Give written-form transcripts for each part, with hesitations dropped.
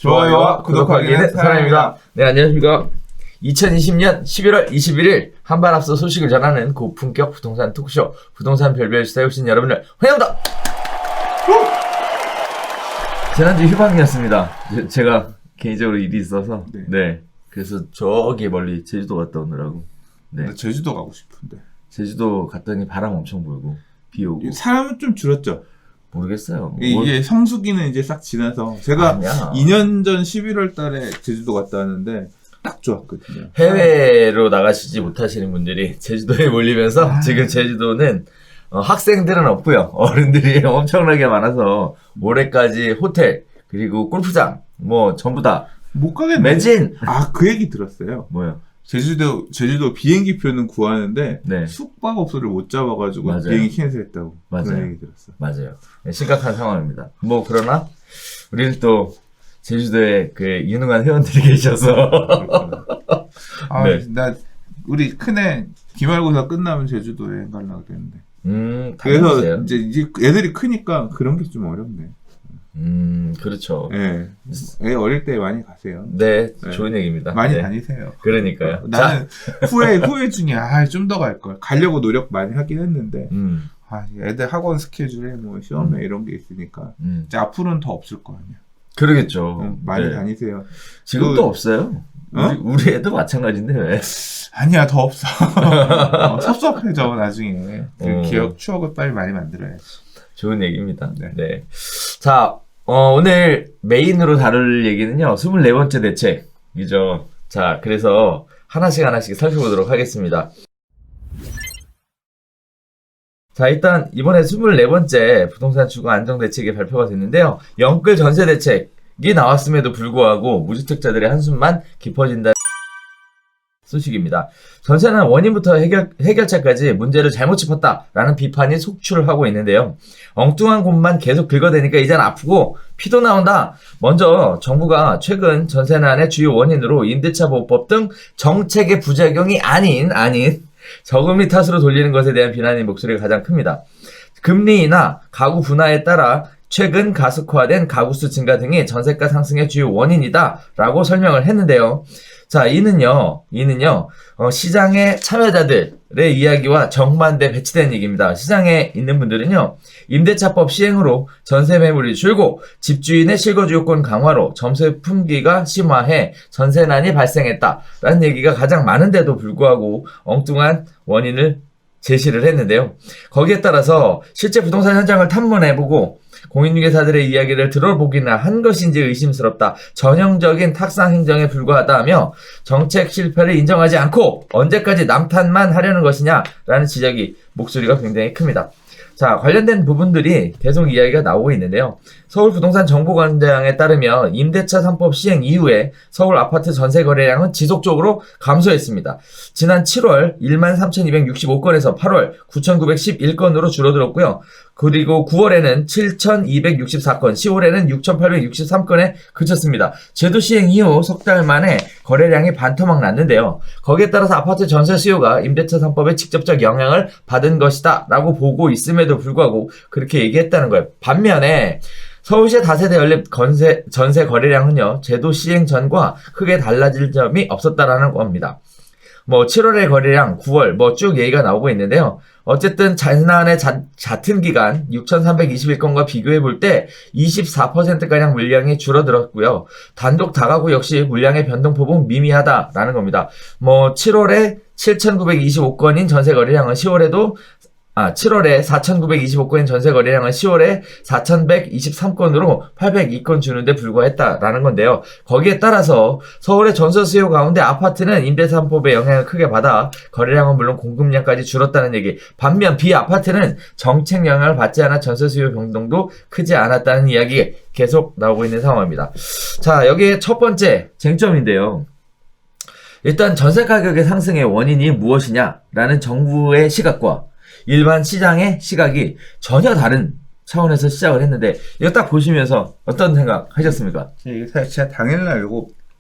좋아요와 구독하기는 사랑입니다. 네, 안녕하십니까. 2020년 11월 21일 한발 앞서 소식을 전하는 고품격 부동산 토크쇼 부동산 별별 시사에 오신 여러분을 환영합니다. 지난주 휴방이었습니다. 제가 개인적으로 일이 있어서 네. 그래서 저기 멀리 제주도 갔다 오느라고. 네. 나 제주도 가고 싶은데. 제주도 갔더니 바람 엄청 불고 비 오고. 사람은 좀 줄었죠. 모르겠어요. 이게 성수기는 이제 싹 지나서 제가 아니야. 2년 전 11월 달에 제주도 갔다 왔는데 딱 좋았거든요. 해외로 나가시지 못하시는 분들이 제주도에 몰리면서 지금 제주도는 학생들은 없고요. 어른들이 엄청나게 많아서 올해까지 호텔 그리고 골프장 뭐 전부 다 못 가겠네. 매진. 그 얘기 들었어요. 뭐요? 제주도 비행기 표는 구하는데 네. 숙박업소를 못 잡아가지고 맞아요. 비행기 캔슬했다고. 맞아요. 그런 얘기 들었어. 맞아요. 네, 심각한 상황입니다. 뭐 그러나 우리는 또 제주도에 그 유능한 회원들이 계셔서 네. 나 우리 큰애 기말고사 끝나면 제주도 여행 가려고 그랬는데. 그래서 그래서 이제 애들이 크니까 그런 게 좀 어렵네. 그렇죠. 예. 애 어릴 때 많이 가세요. 네, 좋은 얘기입니다. 많이 네. 다니세요. 그러니까요. 나는 후회 중에 좀 더 갈 걸. 가려고 노력 많이 하긴 했는데 애들 학원 스케줄에 뭐 시험에 이런 게 있으니까 이제 앞으로는 더 없을 거 아니야. 그러겠죠. 많이 네. 다니세요. 지금도 없어요. 우리 애도 마찬가지인데 왜? 아니야, 더 없어. 섭섭해져 나중에. 그 기억 추억을 빨리 많이 만들어야지. 좋은 얘기입니다. 네. 네. 자, 오늘 메인으로 다룰 얘기는요, 24번째 대책이죠. 자, 그래서 하나씩 살펴보도록 하겠습니다. 자, 일단 이번에 24번째 부동산 주거 안정 대책이 발표가 됐는데요. 영끌 전세 대책이 나왔음에도 불구하고 무주택자들의 한숨만 깊어진다. 소식입니다. 전세는 원인부터 해결책까지 문제를 잘못 짚었다라는 비판이 속출하고 있는데요. 엉뚱한 곳만 계속 긁어대니까 이젠 아프고 피도 나온다. 먼저 정부가 최근 전세난의 주요 원인으로 임대차 보호법 등 정책의 부작용이 아닌 저금리 탓으로 돌리는 것에 대한 비난의 목소리가 가장 큽니다. 금리 인하, 가구 분화에 따라 최근 가속화된 가구수 증가 등이 전세가 상승의 주요 원인이다라고 설명을 했는데요. 자, 이는요, 시장의 참여자들의 이야기와 정반대 배치된 얘기입니다. 시장에 있는 분들은요, 임대차법 시행으로 전세 매물이 줄고 집주인의 실거주 요건 강화로 전세 품귀가 심화해 전세난이 발생했다라는 얘기가 가장 많은데도 불구하고 엉뚱한 원인을 제시를 했는데요. 거기에 따라서 실제 부동산 현장을 탐문해보고 공인중개사들의 이야기를 들어보기나 한 것인지 의심스럽다. 전형적인 탁상 행정에 불과하다며 정책 실패를 인정하지 않고 언제까지 남탓만 하려는 것이냐라는 지적이 목소리가 굉장히 큽니다. 자, 관련된 부분들이 계속 이야기가 나오고 있는데요. 서울부동산정보관장에 따르면 임대차 3법 시행 이후에 서울 아파트 전세 거래량은 지속적으로 감소했습니다. 지난 7월 13,265건에서 8월 9,911건으로 줄어들었고요. 그리고 9월에는 7,264건, 10월에는 6,863건에 그쳤습니다. 제도 시행 이후 석 달 만에 거래량이 반토막 났는데요. 거기에 따라서 아파트 전세 수요가 임대차 3법에 직접적 영향을 받은 것이다 라고 보고 있음에도 불구하고 그렇게 얘기했다는 거예요. 반면에 서울시의 다세대 연립 전세 거래량은요, 제도 시행 전과 크게 달라질 점이 없었다라는 겁니다. 7월의 거래량, 9월 쭉 얘기가 나오고 있는데요. 어쨌든 지난해 같은 기간 6,321건과 비교해 볼 때 24%가량 물량이 줄어들었고요. 단독 다가구 역시 물량의 변동폭은 미미하다라는 겁니다. 7월에 7,925건인 전세 거래량은 7월에 4,925건인 전세 거래량은 10월에 4,123건으로 802건 주는데 불과했다라는 건데요. 거기에 따라서 서울의 전세 수요 가운데 아파트는 임대차 3법의 영향을 크게 받아 거래량은 물론 공급량까지 줄었다는 얘기. 반면 비아파트는 정책 영향을 받지 않아 전세 수요 변동도 크지 않았다는 이야기 계속 나오고 있는 상황입니다. 자, 여기에 첫 번째 쟁점인데요. 일단 전세 가격의 상승의 원인이 무엇이냐라는 정부의 시각과 일반 시장의 시각이 전혀 다른 차원에서 시작을 했는데 이거 딱 보시면서 어떤 생각 하셨습니까? 이게 사실 제가 당일날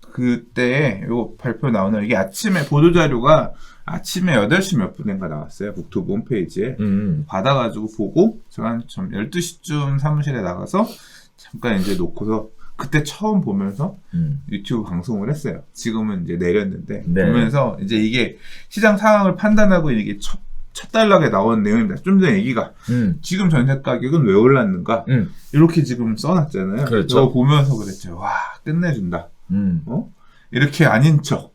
그때 발표 나오는 이게 아침에 보도자료가 아침에 8시 몇 분인가 나왔어요. 국토부 홈페이지에. 받아가지고 보고 제가 한 12시쯤 사무실에 나가서 잠깐 이제 놓고서 그때 처음 보면서 유튜브 방송을 했어요. 지금은 이제 내렸는데 네. 보면서 이제 이게 시장 상황을 판단하고 이게 첫 단락에 나온 내용입니다. 좀 전에 얘기가 지금 전세 가격은 왜 올랐는가 이렇게 지금 써놨잖아요. 그렇죠. 이거 보면서 그랬죠. 와 끝내준다. 이렇게 아닌 척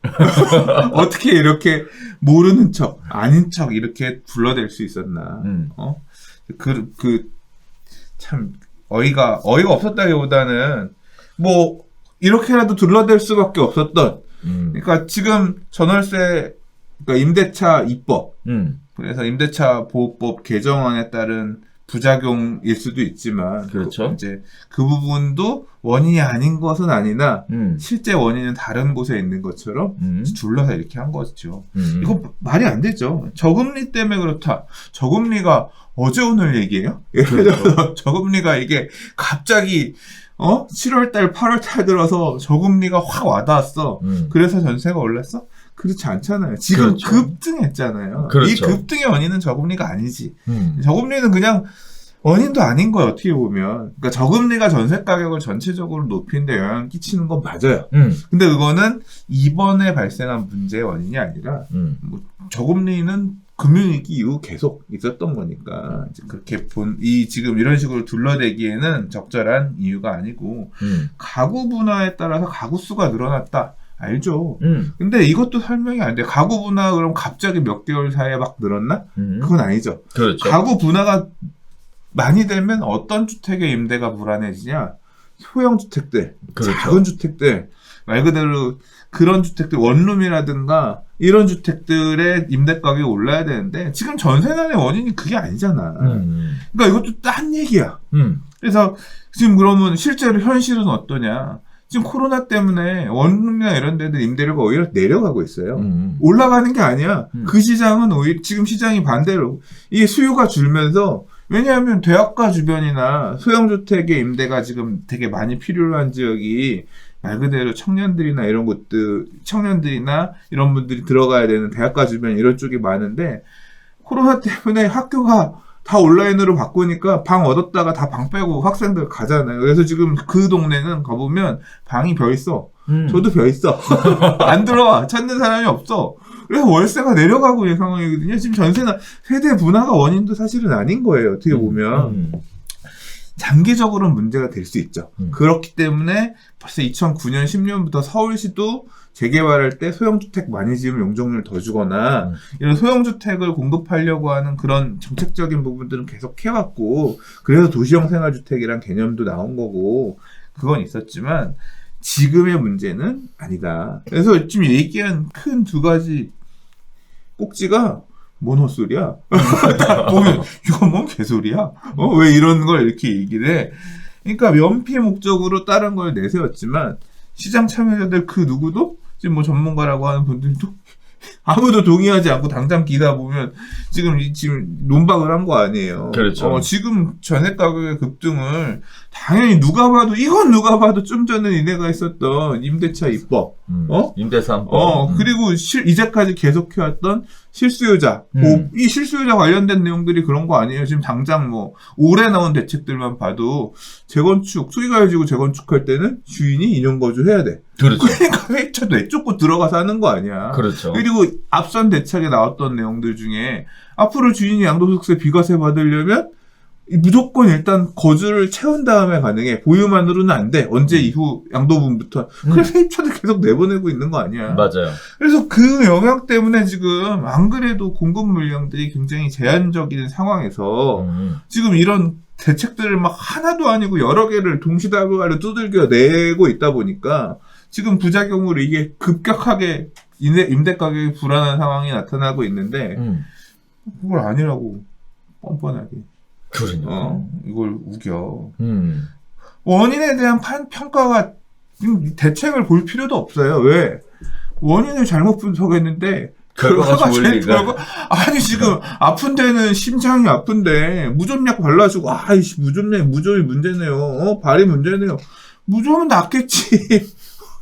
어떻게 이렇게 모르는 척 아닌 척 이렇게 불러댈 수 있었나. 참 어이가 없었다기보다는 뭐 이렇게라도 둘러댈 수밖에 없었던. 그러니까 지금 전월세 그러니까 임대차 입법 그래서 임대차 보호법 개정안에 따른 부작용일 수도 있지만 그렇죠. 이제 그 부분도 원인이 아닌 것은 아니나 실제 원인은 다른 곳에 있는 것처럼 둘러서 이렇게 한 거죠. 이거 말이 안 되죠. 저금리 때문에 그렇다. 저금리가 어제 오늘 얘기예요? 예를 들어서 저금리가 이게 갑자기 7월달 8월달 들어서 저금리가 확 와닿았어. 그래서 전세가 올랐어? 그렇지 않잖아요. 지금 그렇죠. 급등했잖아요. 그렇죠. 이 급등의 원인은 저금리가 아니지. 저금리는 그냥 원인도 아닌 거예요. 어떻게 보면. 그러니까 저금리가 전세 가격을 전체적으로 높이는 데 영향을 끼치는 건 맞아요. 근데 그거는 이번에 발생한 문제의 원인이 아니라 뭐 저금리는 금융위기 이후 계속 있었던 거니까 이제 그렇게 지금 이런 식으로 둘러대기에는 적절한 이유가 아니고 가구 분화에 따라서 가구 수가 늘어났다. 알죠. 근데 이것도 설명이 안 돼. 가구 분화 그럼 갑자기 몇 개월 사이에 막 늘었나? 그건 아니죠. 그렇죠. 가구 분화가 많이 되면 어떤 주택의 임대가 불안해지냐? 소형 주택들, 그렇죠. 작은 주택들, 말 그대로 그런 주택들, 원룸이라든가 이런 주택들의 임대 가격이 올라야 되는데 지금 전세난의 원인이 그게 아니잖아. 그러니까 이것도 딴 얘기야. 그래서 지금 그러면 실제로 현실은 어떠냐? 지금 코로나 때문에 원룸이나 이런 데들 임대료가 오히려 내려가고 있어요. 올라가는 게 아니야. 그 시장은 오히려 지금 시장이 반대로 이게 수요가 줄면서 왜냐하면 대학가 주변이나 소형주택의 임대가 지금 되게 많이 필요한 지역이 말 그대로 청년들이나 이런 곳들, 청년들이나 이런 분들이 들어가야 되는 대학가 주변 이런 쪽이 많은데 코로나 때문에 학교가 다 온라인으로 바꾸니까 방 얻었다가 다 방 빼고 학생들 가잖아요. 그래서 지금 그 동네는 가보면 방이 벼 있어. 저도 벼 있어. 안 들어와. 찾는 사람이 없어. 그래서 월세가 내려가고 있는 상황이거든요. 지금 전세나 세대 분화가 원인도 사실은 아닌 거예요. 어떻게 보면. 장기적으로는 문제가 될 수 있죠. 그렇기 때문에 벌써 2009년, 10년부터 서울시도 재개발할 때 소형주택 많이 지으면 용적률 더 주거나 이런 소형주택을 공급하려고 하는 그런 정책적인 부분들은 계속 해왔고 그래서 도시형 생활주택이란 개념도 나온 거고 그건 있었지만 지금의 문제는 아니다. 그래서 지금 얘기한 큰 두 가지 꼭지가 뭔 헛소리야? 보면 이건 뭔 개소리야? 왜 이런 걸 이렇게 얘기를 해? 그러니까 면피 목적으로 다른 걸 내세웠지만 시장 참여자들 그 누구도 지금 뭐 전문가라고 하는 분들도 아무도 동의하지 않고 당장 기다 보면 지금 논박을 한 거 아니에요. 그렇죠. 지금 전세 가격의 급등을 당연히 누가 봐도 좀 전에 니네가 했었던 임대차 입법, 임대 3법, 그리고 이제까지 계속해왔던 실수요자, 이 실수요자 관련된 내용들이 그런 거 아니에요. 지금 당장 뭐 올해 나온 대책들만 봐도 재건축, 수익을 가지고 재건축할 때는 주인이 인용거주 해야 돼. 그렇죠. 그러니까 회차 내쫓고 들어가서 하는 거 아니야. 그렇죠. 그리고 앞선 대책에 나왔던 내용들 중에 앞으로 주인이 양도소득세 비과세 받으려면 무조건 일단 거주를 채운 다음에 가능해. 보유만으로는 안 돼. 언제 이후 양도분부터. 그래서 세입자도 계속 내보내고 있는 거 아니야. 맞아요. 그래서 그 영향 때문에 지금 안 그래도 공급 물량들이 굉장히 제한적인 상황에서 지금 이런 대책들을 막 하나도 아니고 여러 개를 동시다발로 두들겨 내고 있다 보니까 지금 부작용으로 이게 급격하게 임대 가격이 불안한 상황이 나타나고 있는데 그걸 아니라고 뻔뻔하게. 그러니까. 이걸 우겨. 원인에 대한 평가가 대책을 볼 필요도 없어요. 왜? 원인을 잘못 분석했는데 결과가 제일 아니 지금 아픈 데는 심장이 아픈데 무좀약 발라주고 아이씨 무좀이 문제네요. 발이 문제네요. 무좀은 낫겠지.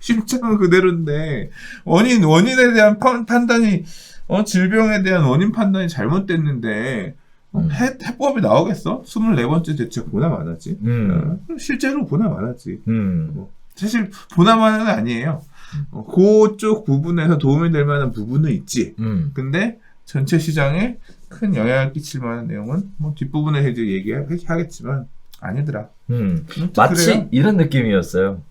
심장은 그대로인데 원인에 대한 판단이 질병에 대한 원인 판단이 잘못됐는데 해법이 나오겠어? 24번째 대책 보나마나지. 실제로 보나마나지. 사실 보나마나는 아니에요. 그쪽 부분에서 도움이 될 만한 부분은 있지. 근데 전체 시장에 큰 영향을 끼칠 만한 내용은 뭐 뒷부분에서 이제 얘기하겠지만 아니더라. 마치 그래요? 이런 느낌이었어요.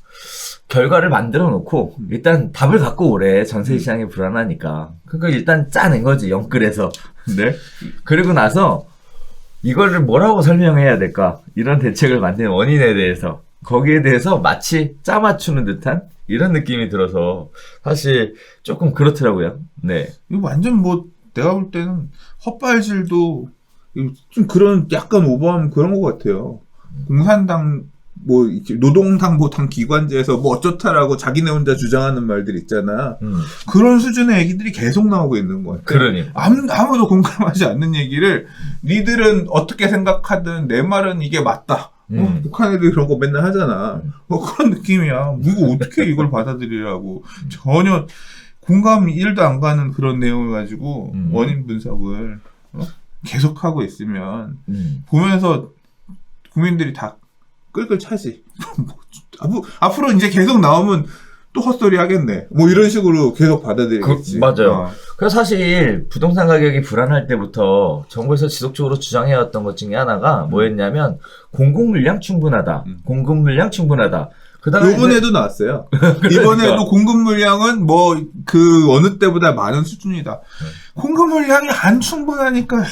결과를 만들어 놓고 일단 답을 갖고 오래. 전세 시장이 불안하니까. 그러니까 일단 짜낸 거지, 영끌에서. 네. 그리고 나서 이거를 뭐라고 설명해야 될까? 이런 대책을 만든 원인에 대해서, 거기에 대해서 마치 짜 맞추는 듯한 이런 느낌이 들어서 사실 조금 그렇더라고요. 네. 이거 완전 뭐 내가 볼 때는 헛발질도 좀 그런 약간 오버하면 그런 것 같아요. 공산당 뭐 이렇게 노동당보당 기관제에서 뭐 어쩌다라고 자기네 혼자 주장하는 말들 있잖아. 그런 수준의 얘기들이 계속 나오고 있는 것 같아. 그러니. 아무도 공감하지 않는 얘기를 니들은 어떻게 생각하든 내 말은 이게 맞다. 북한 애들 그런 거 맨날 하잖아. 그런 느낌이야. 이거 어떻게 이걸 받아들이라고. 전혀 공감이 1도 안 가는 그런 내용을 가지고 원인 분석을 계속하고 있으면 보면서 국민들이 다 끌끌 차지. 앞으로 이제 계속 나오면 또 헛소리 하겠네. 뭐 이런 식으로 계속 받아들이겠지. 맞아요. 그래서 사실 부동산 가격이 불안할 때부터 정부에서 지속적으로 주장해왔던 것 중에 하나가 뭐였냐면 공급 물량 충분하다. 공급 물량 충분하다. 그다음에 이번에도 나왔어요. 이번에도 그러니까. 공급 물량은 뭐 그 어느 때보다 많은 수준이다. 공급 물량이 안 충분하니까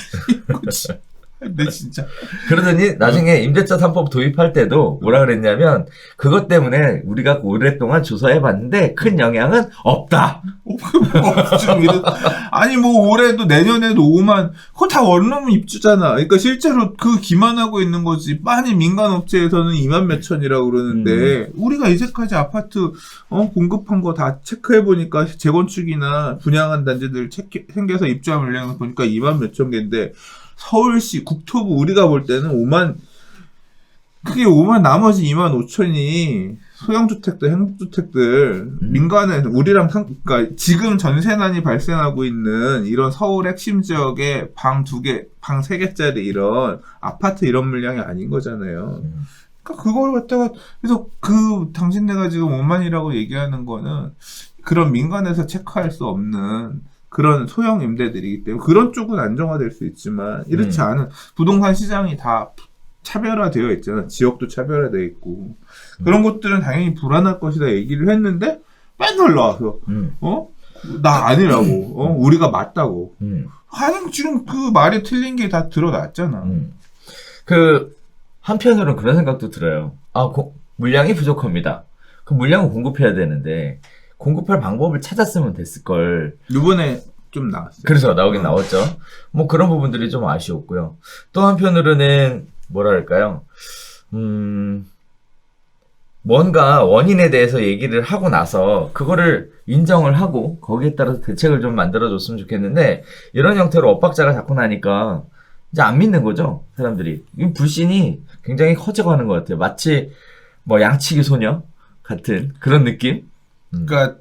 네 진짜. 그러더니 나중에 임대차 3법 도입할 때도 뭐라 그랬냐면 그것 때문에 우리가 오랫동안 조사해봤는데 큰 영향은 없다. 아니 뭐 올해도 내년에도 5만 그거 다 원룸 입주잖아. 그러니까 실제로 그 기만하고 있는 거지. 빤히 민간 업체에서는 2만 몇천이라고 그러는데 우리가 이제까지 아파트 공급한 거 다 체크해 보니까 재건축이나 분양한 단지들 생겨서 입주한 물량을 보니까 2만 몇천 개인데 서울시 국토부 우리가 볼 때는 5만 그게 5만 나머지 2만 5천이 소형주택들 행복주택들 민간은 우리랑 그러니까 지금 전세난이 발생하고 있는 이런 서울 핵심 지역에 방 2개, 방 3개짜리 이런 아파트 이런 물량이 아닌 거잖아요. 그러니까 그걸 갖다가 그래서 그 당신네가 지금 5만이라고 얘기하는 거는 그런 민간에서 체크할 수 없는 그런 소형 임대들이기 때문에 그런 쪽은 안정화될 수 있지만 이렇지 않은 부동산 시장이 다 차별화되어 있잖아. 지역도 차별화되어 있고 그런 것들은 당연히 불안할 것이다 얘기를 했는데 맨날 나와서 나 아니라고 우리가 맞다고 하는 지금 그 말이 틀린 게 다 드러났잖아. 그 한편으로는 그런 생각도 들어요. 물량이 부족합니다. 그 물량을 공급해야 되는데 공급할 방법을 찾았으면 됐을 걸. 이번에 좀 나왔어요. 그래서 나오긴 나왔죠. 뭐 그런 부분들이 좀 아쉬웠고요. 또 한편으로는 뭐랄까요? 뭔가 원인에 대해서 얘기를 하고 나서 그거를 인정을 하고 거기에 따라서 대책을 좀 만들어줬으면 좋겠는데 이런 형태로 엇박자가 자꾸 나니까 이제 안 믿는 거죠, 사람들이. 이 불신이 굉장히 커져가는 것 같아요. 마치 뭐 양치기 소녀 같은 그런 느낌? 그러니까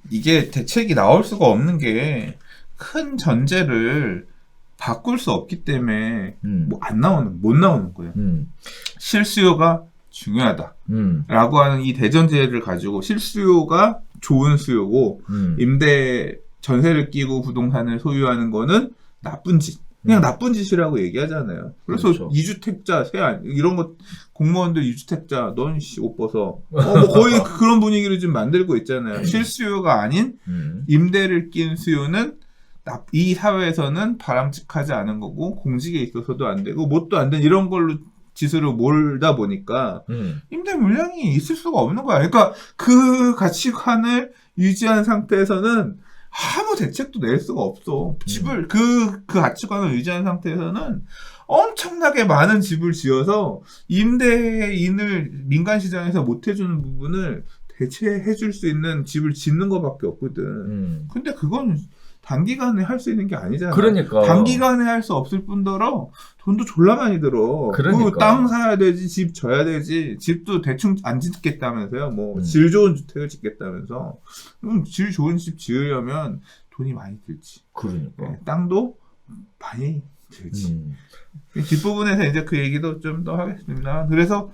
이게 대책이 나올 수가 없는 게 큰 전제를 바꿀 수 없기 때문에 뭐 못 나오는 거예요. 실수요가 중요하다. 라고 하는 이 대전제를 가지고 실수요가 좋은 수요고 임대 전세를 끼고 부동산을 소유하는 거는 나쁜 짓. 그냥 나쁜 짓이라고 얘기하잖아요. 그래서 그렇죠. 2주택자, 세안 이런 거 공무원들 2주택자 넌 씨 옷 벗어. 뭐 거의 그런 분위기를 좀 만들고 있잖아요. 실수요가 아닌 임대를 낀 수요는 이 사회에서는 바람직하지 않은 거고 공직에 있어서도 안 되고 뭣도 안 되는 이런 걸로 지수를 몰다 보니까 임대 물량이 있을 수가 없는 거야. 그러니까 그 가치관을 유지한 상태에서는 아무 대책도 낼 수가 없어. 집을 그 가치관을 유지한 상태에서는 엄청나게 많은 집을 지어서 임대인을 민간 시장에서 못 해주는 부분을 대체해줄 수 있는 집을 짓는 것밖에 없거든. 근데 그건 단기간에 할 수 있는 게 아니잖아. 그러니까. 단기간에 할 수 없을 뿐더러 돈도 졸라 많이 들어. 그러니까. 그 땅 사야 되지, 집 져야 되지. 집도 대충 안 짓겠다면서요. 뭐 질 좋은 주택을 짓겠다면서. 질 좋은 집 지으려면 돈이 많이 들지. 그러니까. 네, 땅도 많이 되지. 뒷부분에서 이제 그 얘기도 좀 더 하겠습니다. 그래서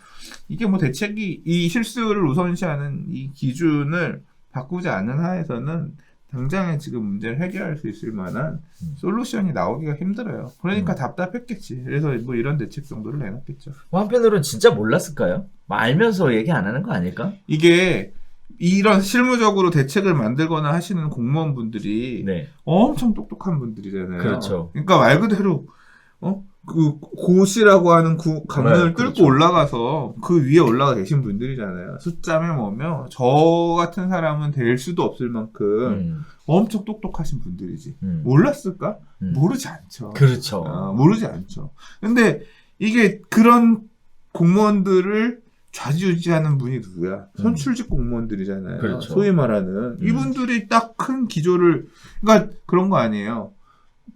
이게 뭐 대책이 이 실수를 우선시하는 이 기준을 바꾸지 않는 하에서는 당장에 지금 문제를 해결할 수 있을 만한 솔루션이 나오기가 힘들어요. 그러니까 답답했겠지. 그래서 뭐 이런 대책 정도를 내놨겠죠. 뭐 한편으로는 진짜 몰랐을까요? 뭐 알면서 얘기 안 하는 거 아닐까? 이게 이런 실무적으로 대책을 만들거나 하시는 공무원분들이 네. 엄청 똑똑한 분들이잖아요. 그렇죠. 그러니까 말 그대로 그 고시라고 하는 강문을 네, 뚫고 그렇죠. 올라가서 그 위에 올라가 계신 분들이잖아요. 숫자면 뭐며 저 같은 사람은 될 수도 없을 만큼 엄청 똑똑하신 분들이지. 몰랐을까? 모르지 않죠. 그렇죠. 모르지 않죠. 근데 이게 그런 공무원들을 좌지우지하는 분이 누구야? 선출직 공무원들이잖아요. 그렇죠. 소위 말하는 이분들이 딱 큰 기조를, 그러니까 그런 거 아니에요.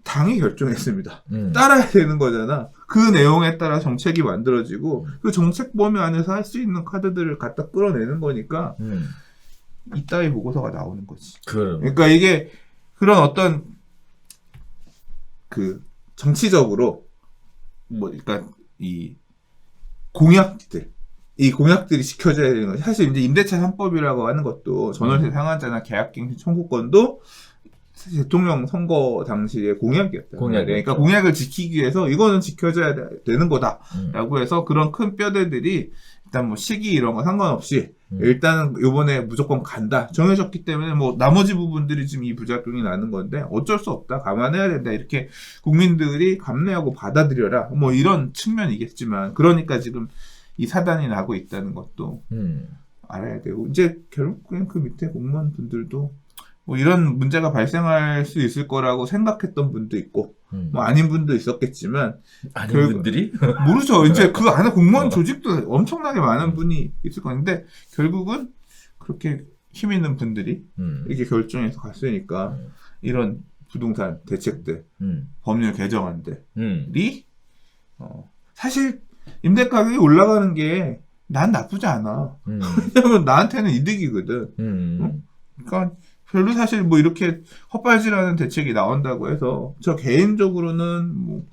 당이 결정했습니다. 따라야 되는 거잖아. 그 내용에 따라 정책이 만들어지고 그 정책 범위 안에서 할 수 있는 카드들을 갖다 끌어내는 거니까 이따위 보고서가 나오는 거지. 그러니까 이게 그런 어떤 그 정치적으로 뭐 그러니까 이 공약들이 지켜져야 되는 거지. 사실 이제 임대차 3법이라고 하는 것도 전월세 상한제나 계약갱신 청구권도 사실 대통령 선거 당시의 공약이었다. 그러니까 공약을 지키기 위해서 이거는 지켜져야 되는 거다라고 해서 그런 큰 뼈대들이 일단 뭐 시기 이런 거 상관없이 일단은 요번에 무조건 간다 정해졌기 때문에 뭐 나머지 부분들이 지금 이 부작용이 나는 건데 어쩔 수 없다, 감안해야 된다, 이렇게 국민들이 감내하고 받아들여라, 뭐 이런 측면이겠지만, 그러니까 지금 이 사단이 나고 있다는 것도 알아야 되고, 이제 결국엔 그 밑에 공무원분들도 뭐 이런 문제가 발생할 수 있을 거라고 생각했던 분도 있고, 뭐 아닌 분도 있었겠지만, 아닌 분들이? 모르죠. 이제 그 안에 공무원 조직도 엄청나게 많은 분이 있을 건데, 결국은 그렇게 힘 있는 분들이 이렇게 결정해서 갔으니까, 이런 부동산 대책들, 법률 개정안들이, 사실 임대 가격이 올라가는 게 난 나쁘지 않아. 왜냐면 나한테는 이득이거든. 그러니까 별로 사실 뭐 이렇게 헛발질하는 대책이 나온다고 해서 저 개인적으로는 뭐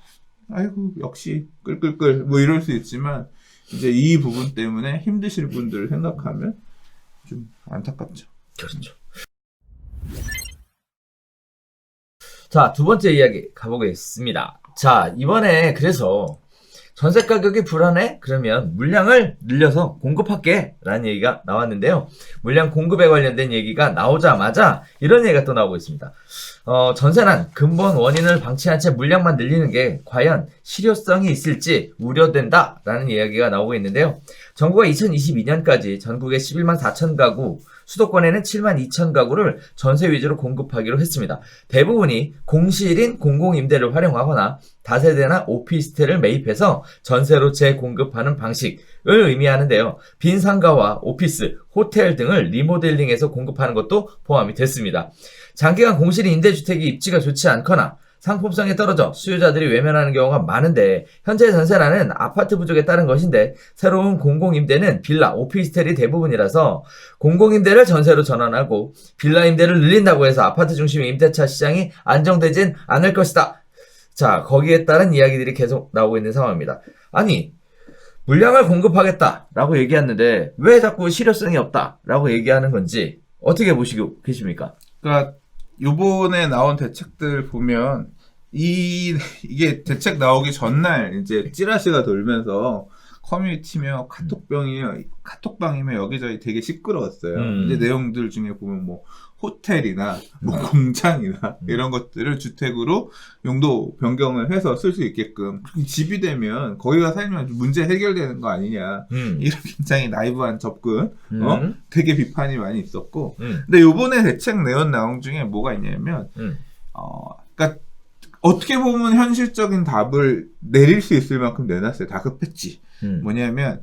아이고 역시 끌끌끌 뭐 이럴 수 있지만, 이제 이 부분 때문에 힘드실 분들을 생각하면 좀 안타깝죠. 그렇죠. 자, 두 번째 이야기 가보겠습니다. 자, 이번에 그래서 전세 가격이 불안해? 그러면 물량을 늘려서 공급할게 라는 얘기가 나왔는데요. 물량 공급에 관련된 얘기가 나오자마자 이런 얘기가 또 나오고 있습니다. 전세난 근본 원인을 방치한 채 물량만 늘리는 게 과연 실효성이 있을지 우려된다 라는 이야기가 나오고 있는데요. 정부가 2022년까지 전국에 11만 4천 가구, 수도권에는 7만 2천 가구를 전세 위주로 공급하기로 했습니다. 대부분이 공실인 공공임대를 활용하거나 다세대나 오피스텔을 매입해서 전세로 재공급하는 방식을 의미하는데요. 빈 상가와 오피스, 호텔 등을 리모델링해서 공급하는 것도 포함이 됐습니다. 장기간 공실인 임대주택이 입지가 좋지 않거나 상품성이 떨어져 수요자들이 외면하는 경우가 많은데, 현재 전세난은 아파트 부족에 따른 것인데 새로운 공공임대는 빌라, 오피스텔이 대부분이라서 공공임대를 전세로 전환하고 빌라 임대를 늘린다고 해서 아파트 중심의 임대차 시장이 안정되진 않을 것이다. 자, 거기에 따른 이야기들이 계속 나오고 있는 상황입니다. 아니, 물량을 공급하겠다라고 얘기했는데 왜 자꾸 실효성이 없다라고 얘기하는 건지 어떻게 보시고 계십니까? 그러니까 요번에 나온 대책들 보면 이게 대책 나오기 전날 이제 찌라시가 돌면서 커뮤니티며 카톡방이며 여기저기 되게 시끄러웠어요. 이제 내용들 중에 보면 뭐 호텔이나 뭐 공장이나 이런 것들을 주택으로 용도 변경을 해서 쓸 수 있게끔, 그렇게 집이 되면 거기가 살면 문제 해결되는 거 아니냐, 이런 굉장히 나이브한 접근, 되게 비판이 많이 있었고, 근데 요번에 대책 내용 중에 뭐가 있냐면, 그러니까 어떻게 보면 현실적인 답을 내릴 수 있을 만큼 내놨어요. 다급했지. 뭐냐면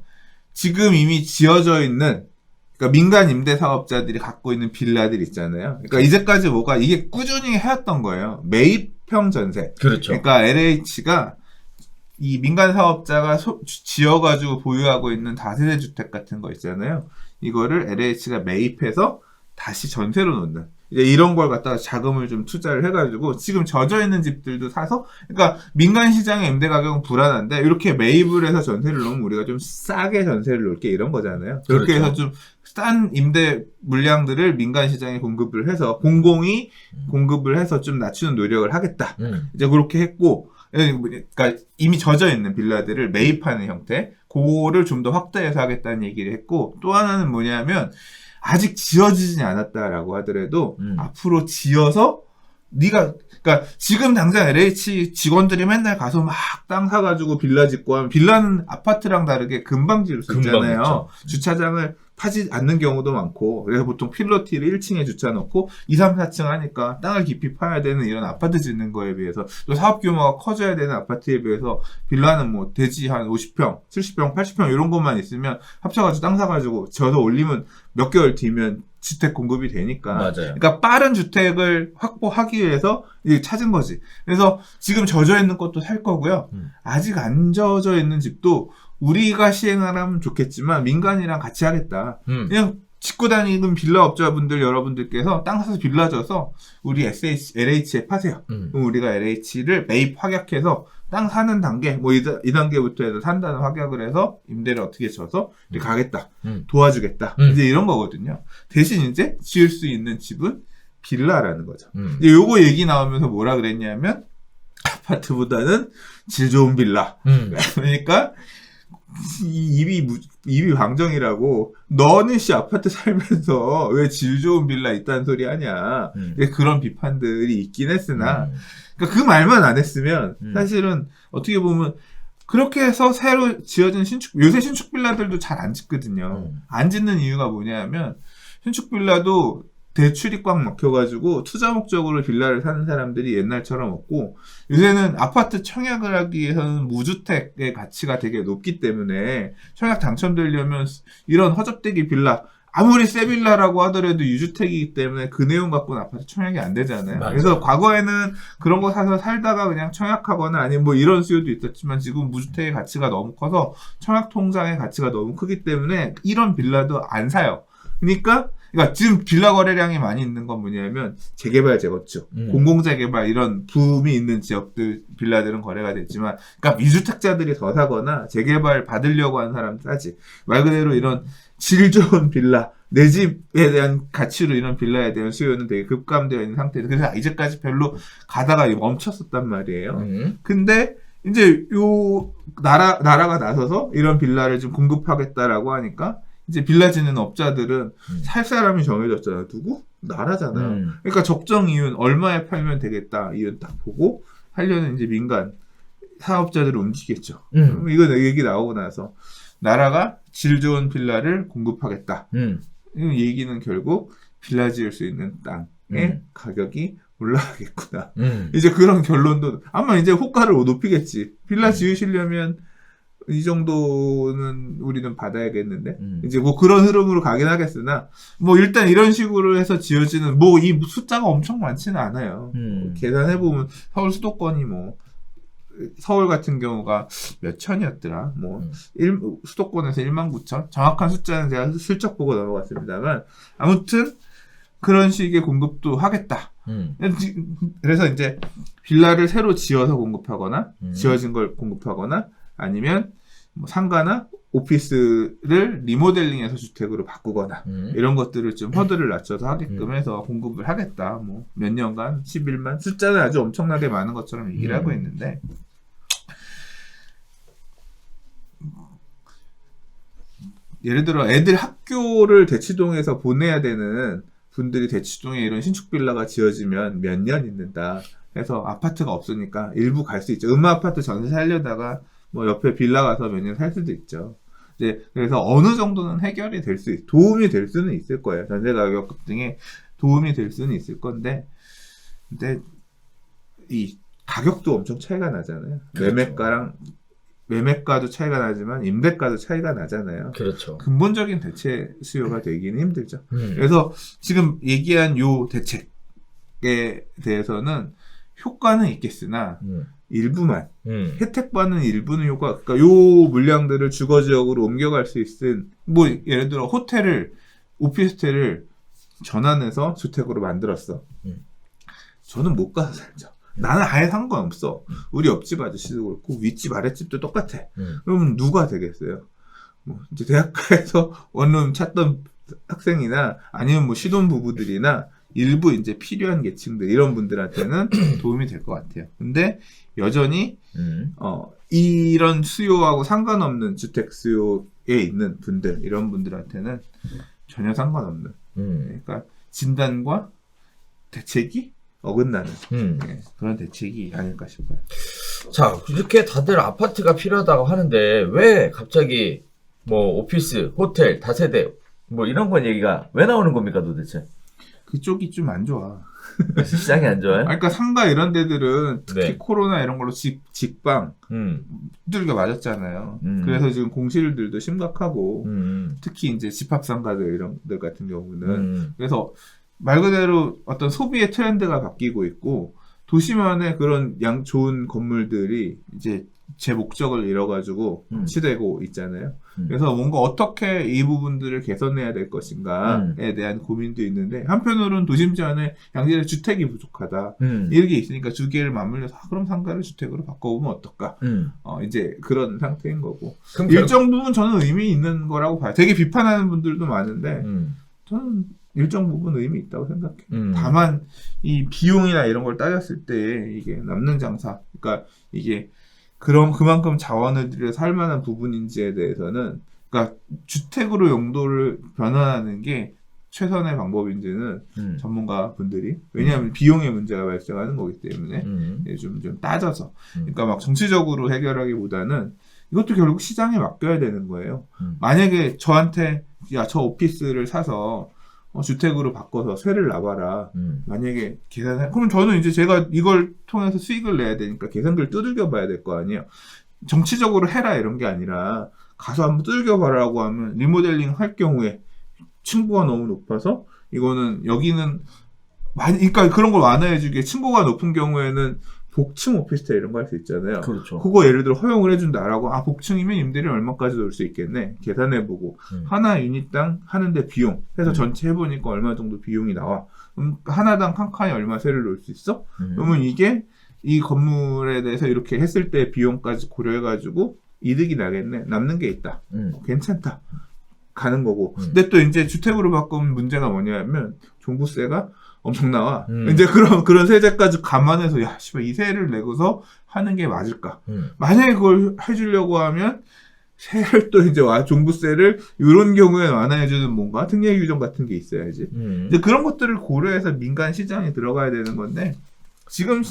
지금 이미 지어져 있는, 그러니까 민간 임대 사업자들이 갖고 있는 빌라들 있잖아요. 그러니까 이제까지 뭐가 이게 꾸준히 해왔던 거예요. 매입형 전세. 그렇죠. 그러니까 LH가 이 민간 사업자가 지어가지고 보유하고 있는 다세대 주택 같은 거 있잖아요. 이거를 LH가 매입해서 다시 전세로 놓는 이제 이런 걸 갖다가 자금을 좀 투자를 해가지고 지금 젖어 있는 집들도 사서, 그러니까 민간 시장의 임대 가격은 불안한데 이렇게 매입을 해서 전세를 놓으면 우리가 좀 싸게 전세를 놓을게 이런 거잖아요. 그렇게 그렇죠. 해서 좀 싼 임대 물량들을 민간 시장에 공급을 해서 공공이 공급을 해서 좀 낮추는 노력을 하겠다. 이제 그렇게 했고, 그러니까 이미 젖어 있는 빌라들을 매입하는 형태, 그거를 좀 더 확대해서 하겠다는 얘기를 했고, 또 하나는 뭐냐면 아직 지어지지 않았다라고 하더라도 앞으로 지어서 네가, 그러니까 지금 당장 LH 직원들이 맨날 가서 막 땅 사가지고 빌라 짓고 하면, 빌라는 아파트랑 다르게 금방 지을 수 금방 있잖아요. 짓죠. 주차장을 파지 않는 경우도 많고, 그래서 보통 필로티를 1층에 주차 놓고 2, 3, 4층 하니까 땅을 깊이 파야 되는 이런 아파트 짓는 거에 비해서, 또 사업 규모가 커져야 되는 아파트에 비해서 빌라는 뭐 대지 한 50평, 70평, 80평 이런 것만 있으면 합쳐가지고 땅 사가지고 지어서 올리면 몇 개월 뒤면 주택 공급이 되니까. 맞아요. 그러니까 빠른 주택을 확보하기 위해서 이게 찾은 거지. 그래서 지금 젖어 있는 것도 살 거고요. 아직 안 젖어 있는 집도 우리가 시행하면 좋겠지만 민간이랑 같이 하겠다. 그냥 짓고 다니는 빌라 업자분들 여러분들께서 땅 사서 빌라 져서 우리 LH에 파세요. 그럼 우리가 LH를 매입 확약해서 땅 사는 단계, 뭐 이 단계부터 해서 산다는 확약을 해서 임대를 어떻게 줘서 이렇게 가겠다. 도와주겠다. 이제 이런 거거든요. 대신 이제 지을 수 있는 집은 빌라라는 거죠. 이제 요거 얘기 나오면서 뭐라 그랬냐면 아파트보다는 질 좋은 빌라. 그러니까 입이 방정이라고, 너는 아파트 살면서 왜 질 좋은 빌라 있다는 소리 하냐. 그런 비판들이 있긴 했으나, 그러니까 그 말만 안 했으면 사실은 어떻게 보면 그렇게 해서 새로 지어진 요새 신축 빌라들도 잘 안 짓거든요. 안 짓는 이유가 뭐냐면 신축 빌라도 대출이 꽉 막혀가지고 투자 목적으로 빌라를 사는 사람들이 옛날처럼 없고, 요새는 아파트 청약을 하기 위해서는 무주택의 가치가 되게 높기 때문에 청약 당첨되려면 이런 허접대기 빌라, 아무리 새 빌라라고 하더라도 유주택이기 때문에 그 내용 갖고는 아파트 청약이 안 되잖아요. 맞아요. 그래서 과거에는 그런 거 사서 살다가 그냥 청약하거나 아니면 뭐 이런 수요도 있었지만, 지금 무주택의 가치가 너무 커서 청약 통장의 가치가 너무 크기 때문에 이런 빌라도 안 사요. 그러니까 지금 빌라 거래량이 많이 있는 건 뭐냐면 재개발, 재건축, 공공재개발 이런 붐이 있는 지역들 빌라들은 거래가 됐지만, 그러니까 미주택자들이 더 사거나 재개발 받으려고 하는 사람 사지. 말 그대로 이런 질 좋은 빌라, 내 집에 대한 가치로 이런 빌라에 대한 수요는 되게 급감되어 있는 상태에서, 그래서 이제까지 별로 가다가 멈췄었단 말이에요. 근데 이제 요 나라가 나서서 이런 빌라를 좀 공급하겠다라고 하니까 이제 빌라 짓는 업자들은 살 사람이 정해졌잖아요. 누구? 나라잖아요. 그러니까 적정 이윤, 얼마에 팔면 되겠다 이윤 딱 보고 하려는 이제 민간 사업자들을 움직이겠죠. 이거 얘기 나오고 나서 나라가 질 좋은 빌라를 공급하겠다. 이 얘기는 결국 빌라 지을 수 있는 땅의 가격이 올라가겠구나. 이제 그런 결론도 아마 이제 호가를 높이겠지. 빌라 지으시려면 이 정도는 우리는 받아야겠는데, 이제 뭐 그런 흐름으로 가긴 하겠으나, 뭐 일단 이런 식으로 해서 지어지는, 뭐 이 숫자가 엄청 많지는 않아요. 계산해보면 서울 수도권이 뭐, 서울 같은 경우가 몇 천이었더라. 뭐, 수도권에서 19,000? 정확한 숫자는 제가 슬쩍 보고 넘어갔습니다만, 아무튼, 그런 식의 공급도 하겠다. 그래서 이제, 빌라를 새로 지어서 공급하거나, 지어진 걸 공급하거나, 아니면 뭐 상가나 오피스를 리모델링해서 주택으로 바꾸거나 이런 것들을 좀 허들을 낮춰서 하게끔 해서 공급을 하겠다. 뭐 몇 년간 11만, 숫자는 아주 엄청나게 많은 것처럼 얘기를 하고 있는데, 예를 들어 애들 학교를 대치동에서 보내야 되는 분들이 대치동에 이런 신축 빌라가 지어지면 몇 년 있는다 해서 아파트가 없으니까 일부 갈 수 있죠. 아파트 전세 살려다가 뭐 옆에 빌라 가서 몇 년 살 수도 있죠. 이제 그래서 어느 정도는 해결이 될 도움이 될 수는 있을 거예요. 전세 가격 등에 도움이 될 수는 있을 건데, 근데 이 가격도 엄청 차이가 나잖아요. 그렇죠. 매매가도 차이가 나지만 임대가도 차이가 나잖아요. 그렇죠. 근본적인 대체 수요가 되기는 힘들죠. 그래서 지금 얘기한 요 대책에 대해서는 효과는 있겠으나 일부만 혜택받는 일부는 효과, 그러니까 요 물량들을 주거 지역으로 옮겨갈 수 있는, 뭐 예를 들어 오피스텔을 전환해서 주택으로 만들었어. 저는 못 가서 살죠. 나는 아예 상관없어. 우리 옆집 아저씨도 그렇고 윗집 아랫집도 똑같아. 그럼 누가 되겠어요? 뭐 이제 대학가에서 원룸 찾던 학생이나 아니면 뭐 신혼부부들이나 일부 이제 필요한 계층들 이런 분들한테는 도움이 될 것 같아요. 근데 여전히 이런 수요하고 상관없는 주택 수요에 있는 분들 이런 분들한테는 전혀 상관없는 그러니까 진단과 대책이 어긋나는 그런 대책이 아닐까 싶어요. 자, 이렇게 다들 아파트가 필요하다고 하는데 왜 갑자기 뭐 오피스, 호텔, 다세대 뭐 이런 건 얘기가 왜 나오는 겁니까 도대체? 그쪽이 좀 안 좋아. 시장이 안 좋아요? 그러니까 상가 이런 데들은 특히 네. 코로나 이런 걸로 직방 두들겨 맞았잖아요. 그래서 지금 공실들도 심각하고 특히 이제 집합상가들 이런 데 같은 경우는 그래서 말 그대로 어떤 소비의 트렌드가 바뀌고 있고 도시만의 그런 좋은 건물들이 이제 제 목적을 잃어가지고 치되고 있잖아요. 그래서 뭔가 어떻게 이 부분들을 개선해야 될 것인가에 대한 고민도 있는데 한편으로는 도심지 안에 양질의 주택이 부족하다. 이렇게 있으니까 두 개를 맞물려서 그럼 상가를 주택으로 바꿔보면 어떨까? 이제 그런 상태인 거고. 일정 부분 저는 의미 있는 거라고 봐요. 되게 비판하는 분들도 많은데 저는 일정 부분 의미 있다고 생각해요. 다만 이 비용이나 이런 걸 따졌을 때 이게 남는 장사, 그러니까 이게 그만큼 자원을 들여 살 만한 부분인지에 대해서는 그러니까 주택으로 용도를 변환하는 게 최선의 방법인지는 전문가 분들이 왜냐하면 비용의 문제가 발생하는 거기 때문에 좀 따져서 그러니까 막 정치적으로 해결하기보다는 이것도 결국 시장에 맡겨야 되는 거예요. 만약에 저한테 야, 저 오피스를 사서 주택으로 바꿔서 세를 놔봐라. 만약에 계산해, 그럼 저는 이제 제가 이걸 통해서 수익을 내야 되니까 계산기를 두들겨 봐야 될 거 아니에요. 정치적으로 해라 이런 게 아니라 가서 한번 두들겨 봐라고 하면 리모델링 할 경우에 층고가 너무 높아서 이거는 여기는 그러니까 그런 걸 완화해주기에 층고가 높은 경우에는 복층 오피스텔 이런 거 할 수 있잖아요. 그렇죠. 그거 예를 들어 허용을 해준다라고 복층이면 임대료 얼마까지 넣을 수 있겠네. 계산해보고 하나 유닛당 하는데 비용 해서 전체 해보니까 얼마 정도 비용이 나와. 그럼 하나당 한 칸에 얼마 세를 넣을 수 있어? 그러면 이게 이 건물에 대해서 이렇게 했을 때 비용까지 고려해가지고 이득이 나겠네. 남는 게 있다. 괜찮다. 가는 거고. 근데 또 이제 주택으로 바꾸면 문제가 뭐냐면 종부세가 엄청 나와. 이제 그런 세제까지 감안해서, 야, 씨발, 이 세를 내고서 하는 게 맞을까? 만약에 그걸 해주려고 하면, 세를 또 이제 종부세를, 이런 경우에 완화해주는 뭔가 특례 규정 같은 게 있어야지. 이제 그런 것들을 고려해서 민간 시장에 들어가야 되는 건데, 지금,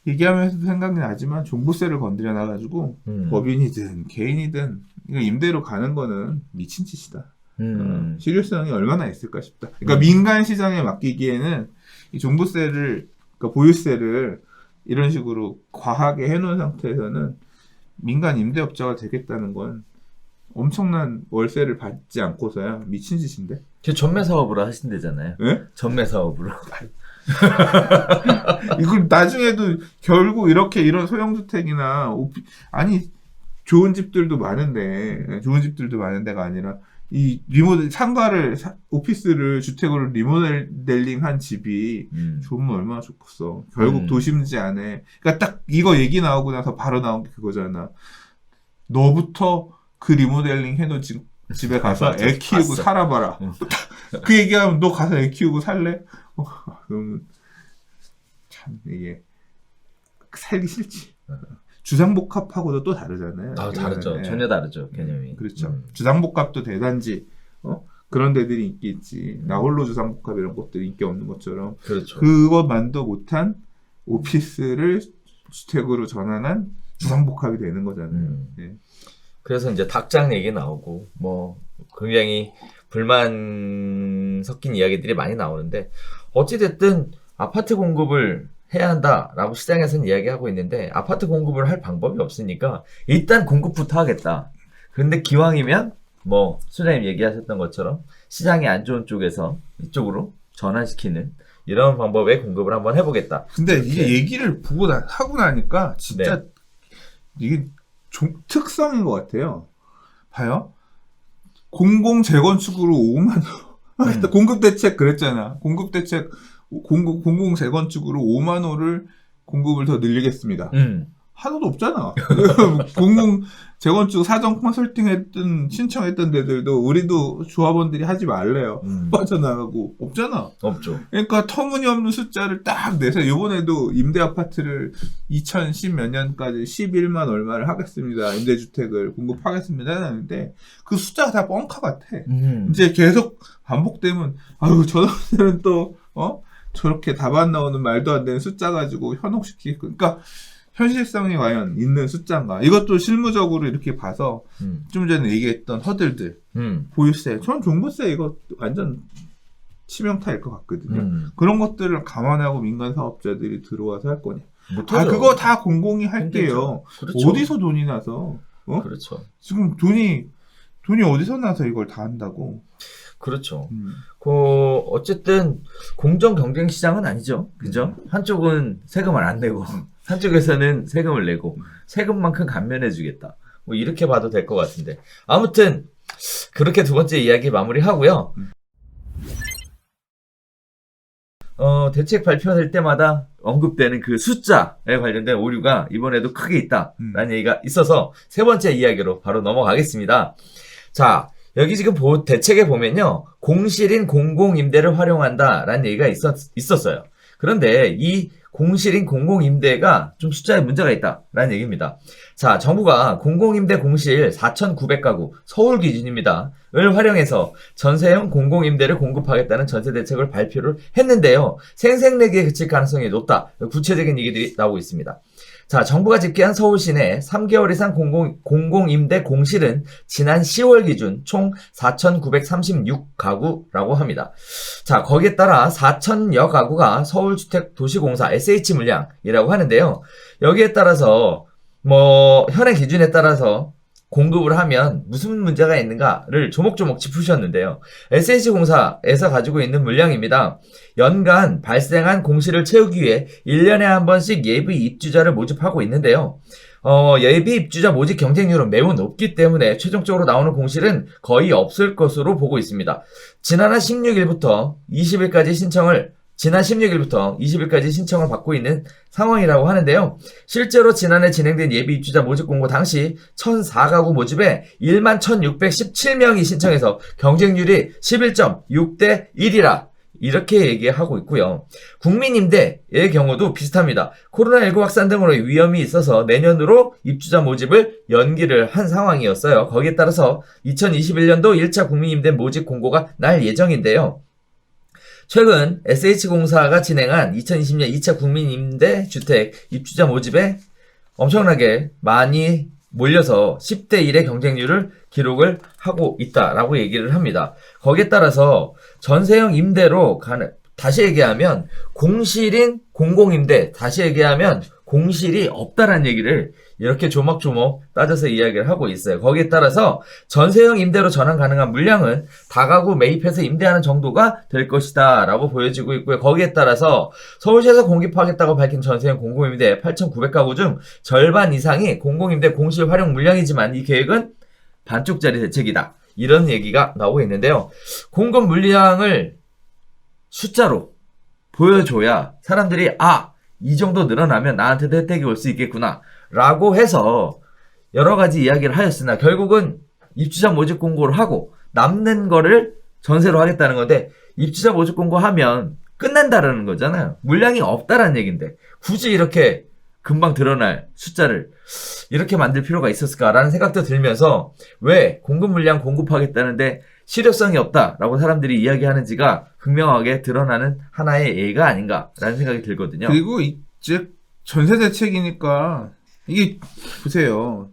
얘기하면서도 생각이 나지만, 종부세를 건드려 놔가지고, 법인이든 개인이든, 이거 임대로 가는 거는 미친 짓이다. 실효성이 얼마나 있을까 싶다. 그러니까 민간 시장에 맡기기에는 이 종부세를, 그러니까 보유세를 이런 식으로 과하게 해놓은 상태에서는 민간 임대업자가 되겠다는 건 엄청난 월세를 받지 않고서야 미친 짓인데. 전매 사업으로 하신대잖아요. 네? 전매 사업으로. 이걸 나중에도 결국 이런 소형주택이나 아니 좋은 집들도 많은데 좋은 집들도 많은 데가 아니라 이 상가를 오피스를 주택으로 리모델링한 집이 좋으면 얼마나 좋겠어. 결국 도심지 안에 그러니까 딱 이거 얘기 나오고 나서 바로 나온 게 그거잖아. 너부터 그 리모델링 해놓은 집에 가서 애 키우고 봤어. 살아봐라. 그 얘기하면 너 가서 애 키우고 살래? 그러면 참 이게 살기 싫지. 주상복합하고도 또 다르잖아요. 다르죠. 전혀 다르죠, 개념이. 그렇죠. 주상복합도 대단지, 그런 데들이 인기 있지. 나홀로 주상복합 이런 것들이 인기 없는 것처럼. 그렇죠. 그것만도 못한 오피스를 주택으로 전환한 주상복합이 되는 거잖아요. 예. 그래서 이제 닭장 얘기 나오고, 뭐, 굉장히 불만 섞인 이야기들이 많이 나오는데, 어찌됐든 아파트 공급을 해야 한다라고 시장에서는 이야기하고 있는데 아파트 공급을 할 방법이 없으니까 일단 공급부터 하겠다. 그런데 기왕이면 뭐 소장님 얘기하셨던 것처럼 시장이 안 좋은 쪽에서 이쪽으로 전환시키는 이런 방법의 공급을 한번 해보겠다. 근데 이게 얘기를 하고 나니까 진짜 네. 이게 특성인 것 같아요. 봐요. 공공 재건축으로 5만 공급 대책 그랬잖아. 공급 대책 공공 재건축으로 5만 호를 공급을 더 늘리겠습니다. 하나도 없잖아. 공공 재건축 사전 컨설팅했던 신청했던 데들도 우리도 조합원들이 하지 말래요. 빠져나가고 없잖아. 없죠. 그러니까 터무니없는 숫자를 딱 내서 이번에도 임대 아파트를 2010 몇 년까지 11만 얼마를 하겠습니다. 임대주택을 공급하겠습니다. 하는데 그 숫자가 다 뻥카 같아. 이제 계속 반복되면 아유 저놈들은 또 저렇게 답 안 나오는 말도 안 되는 숫자 가지고 현혹시키고 그러니까 현실성이 과연 있는 숫자인가? 이것도 실무적으로 이렇게 봐서 좀 전에 얘기했던 허들들 보유세, 전 종부세 이거 완전 치명타일 것 같거든요. 그런 것들을 감안하고 민간 사업자들이 들어와서 할 거냐? 못하죠. 그거 다 공공이 할게요. 그렇죠. 어디서 돈이 나서? 그렇죠. 지금 돈이 어디서 나서 이걸 다 한다고? 그렇죠. 어쨌든 공정 경쟁 시장은 아니죠. 그죠? 한쪽은 세금을 안 내고 한쪽에서는 세금을 내고 세금만큼 감면해주겠다. 뭐 이렇게 봐도 될 것 같은데. 아무튼 그렇게 두 번째 이야기 마무리하고요. 대책 발표될 때마다 언급되는 그 숫자에 관련된 오류가 이번에도 크게 있다라는 얘기가 있어서 세 번째 이야기로 바로 넘어가겠습니다. 자, 여기 지금 대책에 보면요. 공실인 공공임대를 활용한다라는 얘기가 있었어요. 그런데 이 공실인 공공임대가 좀 숫자에 문제가 있다라는 얘기입니다. 자, 정부가 공공임대 공실 4,900가구 서울 기준입니다. 을 활용해서 전세형 공공임대를 공급하겠다는 전세대책을 발표를 했는데요. 생색내기에 그칠 가능성이 높다. 구체적인 얘기들이 나오고 있습니다. 자, 정부가 집계한 서울 시내 3개월 이상 공공임대 공실은 지난 10월 기준 총 4,936가구라고 합니다. 자, 거기에 따라 4,000여 가구가 서울주택도시공사 SH물량이라고 하는데요. 여기에 따라서 현행 기준에 따라서 공급을 하면 무슨 문제가 있는가를 조목조목 짚으셨는데요. SH공사에서 가지고 있는 물량입니다. 연간 발생한 공실을 채우기 위해 1년에 한 번씩 예비 입주자를 모집하고 있는데요. 예비 입주자 모집 경쟁률은 매우 높기 때문에 최종적으로 나오는 공실은 거의 없을 것으로 보고 있습니다. 지난 16일부터 20일까지 신청을 받고 있는 상황이라고 하는데요. 실제로 지난해 진행된 예비 입주자 모집 공고 당시 1,004가구 모집에 11,617명이 신청해서 경쟁률이 11.6대 1이라 이렇게 얘기하고 있고요. 국민임대의 경우도 비슷합니다. 코로나19 확산 등으로 위험이 있어서 내년으로 입주자 모집을 연기를 한 상황이었어요. 거기에 따라서 2021년도 1차 국민임대 모집 공고가 날 예정인데요. 최근 SH공사가 진행한 2020년 2차 국민임대 주택 입주자 모집에 엄청나게 많이 몰려서 10대 1의 경쟁률을 기록을 하고 있다라고 얘기를 합니다. 거기에 따라서 전세형 임대로 다시 얘기하면 공실인 공공임대, 다시 얘기하면 공실이 없다라는 얘기를 이렇게 조목조목 따져서 이야기를 하고 있어요. 거기에 따라서 전세형 임대로 전환 가능한 물량은 다가구 매입해서 임대하는 정도가 될 것이다 라고 보여지고 있고요. 거기에 따라서 서울시에서 공급하겠다고 밝힌 전세형 공공임대 8,900가구 중 절반 이상이 공공임대 공실 활용 물량이지만 이 계획은 반쪽짜리 대책이다. 이런 얘기가 나오고 있는데요. 공급 물량을 숫자로 보여줘야 사람들이 이 정도 늘어나면 나한테도 혜택이 올 수 있겠구나 라고 해서 여러 가지 이야기를 하였으나 결국은 입주자 모집 공고를 하고 남는 거를 전세로 하겠다는 건데 입주자 모집 공고하면 끝난다라는 거잖아요. 물량이 없다라는 얘기인데 굳이 이렇게 금방 드러날 숫자를 이렇게 만들 필요가 있었을까라는 생각도 들면서 왜 공급 물량 공급하겠다는데 실효성이 없다라고 사람들이 이야기하는지가 극명하게 드러나는 하나의 예가 아닌가라는 생각이 들거든요. 그리고 이제 전세 대책이니까 이게 보세요.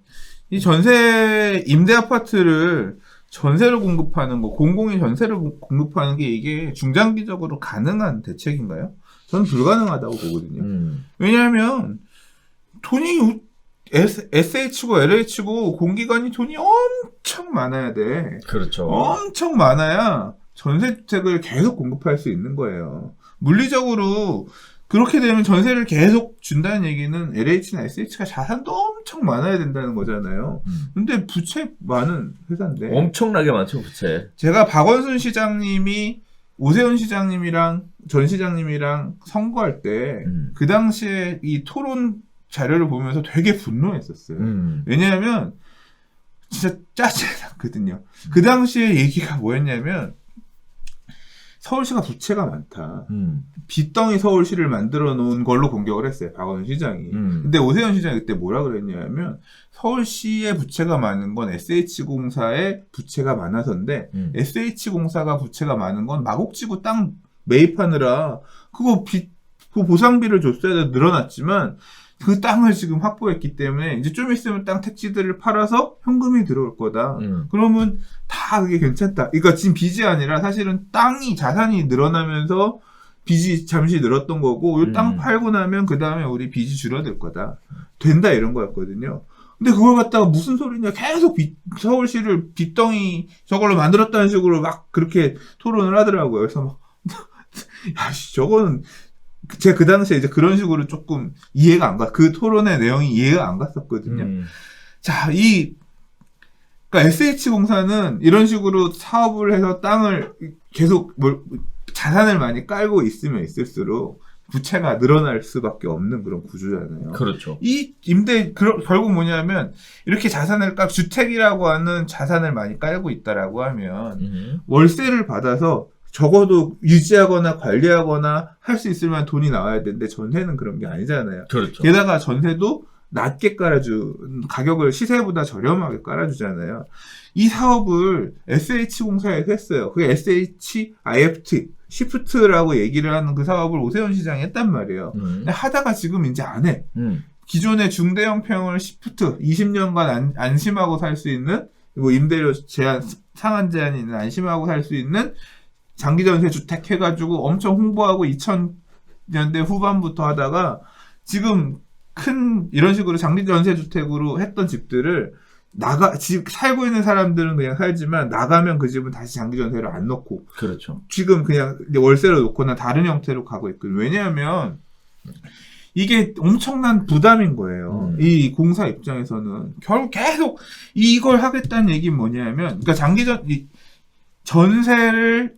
이 전세 임대 아파트를 전세로 공급하는 거, 공공이 전세로 공급하는 게 이게 중장기적으로 가능한 대책인가요? 저는 불가능하다고 보거든요. 왜냐하면 돈이 SH고 LH고 공기관이 돈이 엄청 많아야 돼. 그렇죠. 엄청 많아야 전세주택을 계속 공급할 수 있는 거예요. 물리적으로 그렇게 되면 전세를 계속 준다는 얘기는 LH나 SH가 자산도 엄청 많아야 된다는 거잖아요. 근데 부채 많은 회사인데. 엄청나게 많죠, 부채. 제가 박원순 시장님이 오세훈 시장님이랑 전 시장님이랑 선거할 때 그 당시에 이 토론 자료를 보면서 되게 분노했었어요. 왜냐하면 진짜 짜증이 났거든요. 그 당시에 얘기가 뭐였냐면 서울시가 부채가 많다. 빚덩이 서울시를 만들어 놓은 걸로 공격을 했어요. 박원순 시장이. 근데 오세훈 시장이 그때 뭐라 그랬냐면 서울시의 부채가 많은 건 SH공사의 부채가 많아서인데 SH공사가 부채가 많은 건 마곡지구 땅 매입하느라 그 보상비를 줬어야 늘어났지만 그 땅을 지금 확보했기 때문에 이제 좀 있으면 땅 택지들을 팔아서 현금이 들어올 거다. 그러면 다 그게 괜찮다. 그러니까 지금 빚이 아니라 사실은 땅이 자산이 늘어나면서 빚이 잠시 늘었던 거고 이 땅 팔고 나면 그 다음에 우리 빚이 줄어들 거다. 된다 이런 거였거든요. 근데 그걸 갖다가 무슨 소리냐 계속 서울시를 빚덩이 저걸로 만들었다는 식으로 막 그렇게 토론을 하더라고요. 그래서 막 야씨 저거는 제가 그 당시에 이제 그런 식으로 조금 이해가 안 가. 그 토론의 내용이 이해가 안 갔었거든요. 자, 그러니까 SH공사는 이런 식으로 사업을 해서 땅을 계속 자산을 많이 깔고 있으면 있을수록 부채가 늘어날 수밖에 없는 그런 구조잖아요. 그렇죠. 이 결국 뭐냐면 이렇게 주택이라고 하는 자산을 많이 깔고 있다라고 하면 월세를 받아서 적어도 유지하거나 관리하거나 할 수 있을 만한 돈이 나와야 되는데 전세는 그런 게 아니잖아요. 그렇죠. 게다가 전세도 낮게 가격을 시세보다 저렴하게 깔아주잖아요. 이 사업을 SH공사에서 했어요. 그게 SHIFT, 시프트라고 얘기를 하는 그 사업을 오세훈 시장이 했단 말이에요. 근데 하다가 지금 이제 안 해. 기존의 중대형 평을 시프트, 20년간 안심하고 살 수 있는, 임대료 상한 제한이 있는 안심하고 살 수 있는 장기전세 주택 해가지고 엄청 홍보하고 2000년대 후반부터 하다가 지금 이런 식으로 장기전세 주택으로 했던 집들을 살고 있는 사람들은 그냥 살지만 나가면 그 집은 다시 장기전세를 안 넣고. 그렇죠. 지금 그냥 월세로 놓거나 다른 형태로 가고 있거든요. 왜냐하면 이게 엄청난 부담인 거예요. 이 공사 입장에서는. 결국 계속 이걸 하겠다는 얘기는 뭐냐면, 그러니까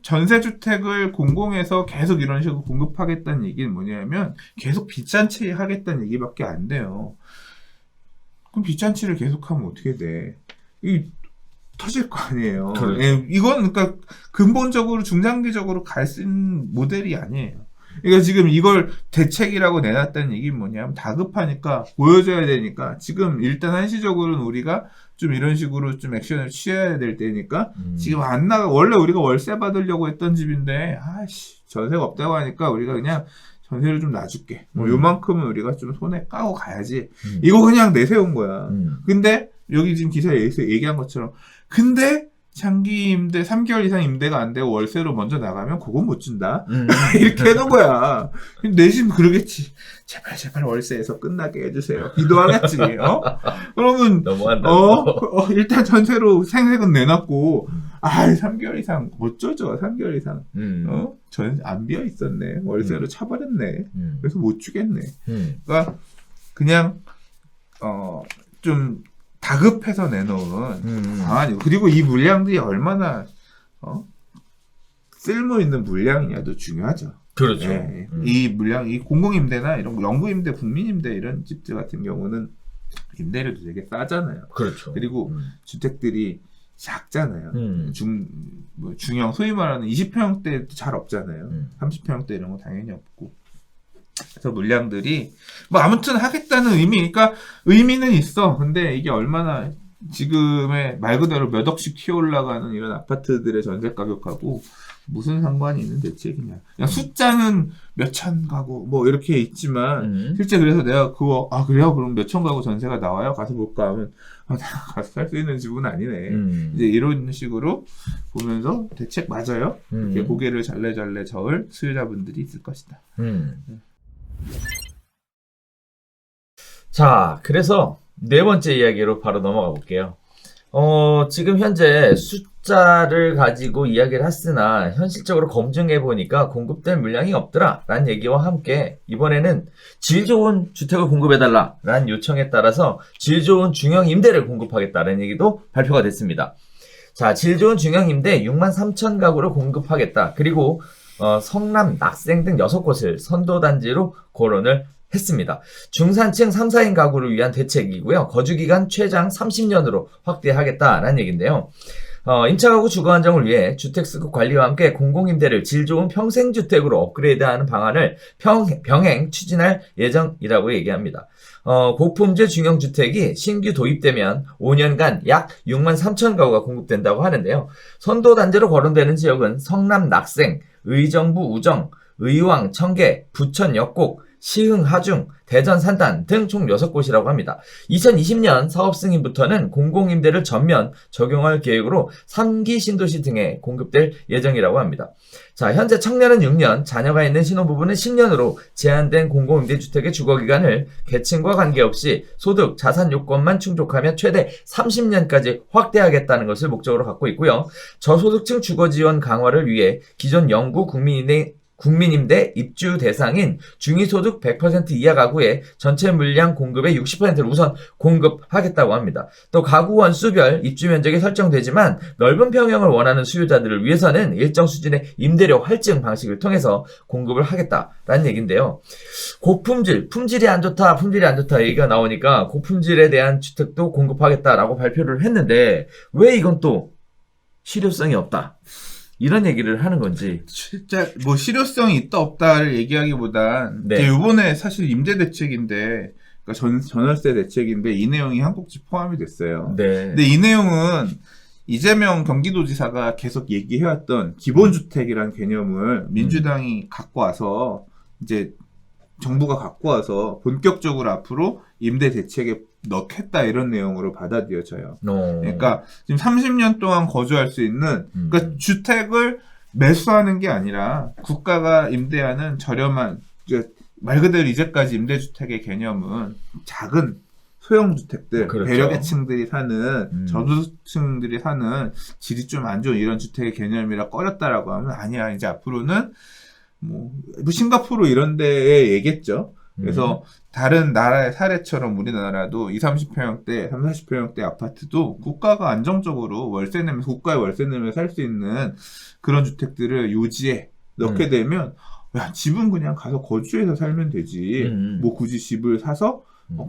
전세주택을 공공에서 계속 이런 식으로 공급하겠다는 얘기는 뭐냐면 계속 빚잔치 하겠다는 얘기밖에 안 돼요. 그럼 빚잔치를 계속하면 어떻게 돼? 터질 거 아니에요. 그렇죠. 예, 이건 그러니까 근본적으로 중장기적으로 갈 수 있는 모델이 아니에요. 그러니까 지금 이걸 대책이라고 내놨다는 얘기는 뭐냐면 다급하니까 보여줘야 되니까 지금 일단 한시적으로는 우리가 좀 이런 식으로 좀 액션을 취해야 될 때니까 지금 안 나가. 원래 우리가 월세 받으려고 했던 집인데 전세가 없다고 하니까 우리가 그냥 전세를 좀 놔줄게. 요만큼은 우리가 좀 손에 까고 가야지. 이거 그냥 내세운 거야. 근데 여기 지금 기사에 얘기한 것처럼 근데 장기 임대 3개월 이상 임대가 안 되고 월세로 먼저 나가면 그건 못 준다. 이렇게 해놓은 거야. 내심 그러겠지. 제발 월세에서 끝나게 해주세요. 기도하겠지. 그러면 너무한다. 일단 전세로 생색은 내놨고 3개월 이상 어쩌죠. 3개월 이상 전 안 비어 있었네. 월세로 차버렸네. 그래서 못 주겠네. 그러니까 그냥 좀 다급해서 내놓은 방안이고, 그리고 이 물량들이 얼마나 쓸모 있는 물량이냐도 중요하죠. 그렇죠. 예, 이 물량, 이 공공임대나 이런 영구임대, 국민임대 이런 집들 같은 경우는 임대료도 되게 싸잖아요. 그렇죠. 그리고 주택들이 작잖아요. 중형, 소위 말하는 20평대도 잘 없잖아요. 30평대 이런 거 당연히 없고. 그래서 물량들이 아무튼 하겠다는 그러니까 의미는 있어. 근데 이게 얼마나 지금의 말 그대로 몇 억씩 튀어 올라가는 이런 아파트들의 전세 가격하고 무슨 상관이 있는 대책이냐. 그냥 숫자는 몇천 가구 이렇게 있지만 실제 그래서 내가 그거 그래요? 그럼 몇천 가구 전세가 나와요? 가서 볼까 하면 내가 가서 살 수 있는 집은 아니네. 이제 이런 식으로 보면서 대책 맞아요. 이렇게 고개를 잘래잘래 저을 수요자분들이 있을 것이다. 자, 그래서 네 번째 이야기로 바로 넘어가 볼게요. 지금 현재 숫자를 가지고 이야기를 했으나 현실적으로 검증해 보니까 공급될 물량이 없더라 라는 얘기와 함께 이번에는 질 좋은 주택을 공급해달라 라는 요청에 따라서 질 좋은 중형 임대를 공급하겠다는 얘기도 발표가 됐습니다. 자, 질 좋은 중형 임대 63,000 가구를 공급하겠다. 그리고 성남, 낙생 등 6곳을 선도단지로 거론을 했습니다. 중산층 3, 4인 가구를 위한 대책이고요. 거주기간 최장 30년으로 확대하겠다라는 얘기인데요. 임차가구 주거 안정을 위해 주택수급 관리와 함께 공공임대를 질 좋은 평생주택으로 업그레이드하는 방안을 병행 추진할 예정이라고 얘기합니다. 고품질 중형주택이 신규 도입되면 5년간 약 63,000 가구가 공급된다고 하는데요. 선도단지로 거론되는 지역은 성남 낙생, 의정부 우정, 의왕, 청계, 부천 역곡, 시흥 하중, 대전 산단 등 총 6곳이라고 합니다. 2020년 사업 승인부터는 공공임대를 전면 적용할 계획으로 3기 신도시 등에 공급될 예정이라고 합니다. 자, 현재 청년은 6년, 자녀가 있는 신혼부부는 10년으로 제한된 공공임대주택의 주거기간을 계층과 관계없이 소득, 자산 요건만 충족하면 최대 30년까지 확대하겠다는 것을 목적으로 갖고 있고요. 저소득층 주거지원 강화를 위해 기존 영구 국민임대 입주 대상인 중위소득 100% 이하 가구의 전체 물량 공급의 60%를 우선 공급하겠다고 합니다. 또 가구 원수별 입주 면적이 설정되지만 넓은 평형을 원하는 수요자들을 위해서는 일정 수준의 임대료 할증 방식을 통해서 공급을 하겠다라는 얘기인데요. 고품질, 품질이 안 좋다 얘기가 나오니까 고품질에 대한 주택도 공급하겠다라고 발표를 했는데 왜 이건 또 실효성이 없다? 이런 얘기를 하는 건지. 진짜 뭐 실효성이 있다 없다를 얘기하기보단 네. 이번에 사실 임대 대책인데 그러니까 전월세 대책인데 이 내용이 한 꼭지 포함이 됐어요. 네. 근데 이 내용은 이재명 경기도지사가 계속 얘기해왔던 기본주택이라는 개념을 민주당이 갖고 와서 이제 정부가 갖고 와서 본격적으로 앞으로 임대 대책에 넣겠다 이런 내용으로 받아들여져요. 그러니까 지금 30년 동안 거주할 수 있는 그러니까 주택을 매수하는 게 아니라 국가가 임대하는 저렴한 말 그대로 이제까지 임대주택의 개념은 작은 소형주택들, 그렇죠. 배려계층들이 사는 저소득층들이 사는 질이 좀 안 좋은 이런 주택의 개념이라 꺼렸다라고 하면 아니야 이제 앞으로는 뭐 싱가포르 이런 데에 얘기했죠. 그래서 다른 나라의 사례처럼 우리나라도 20, 30평형대, 30, 40평형대 아파트도 국가가 안정적으로 월세 내면서 국가에 월세 내면서 살 수 있는 그런 주택들을 요지에 넣게 되면 야 집은 그냥 가서 거주해서 살면 되지. 뭐 굳이 집을 사서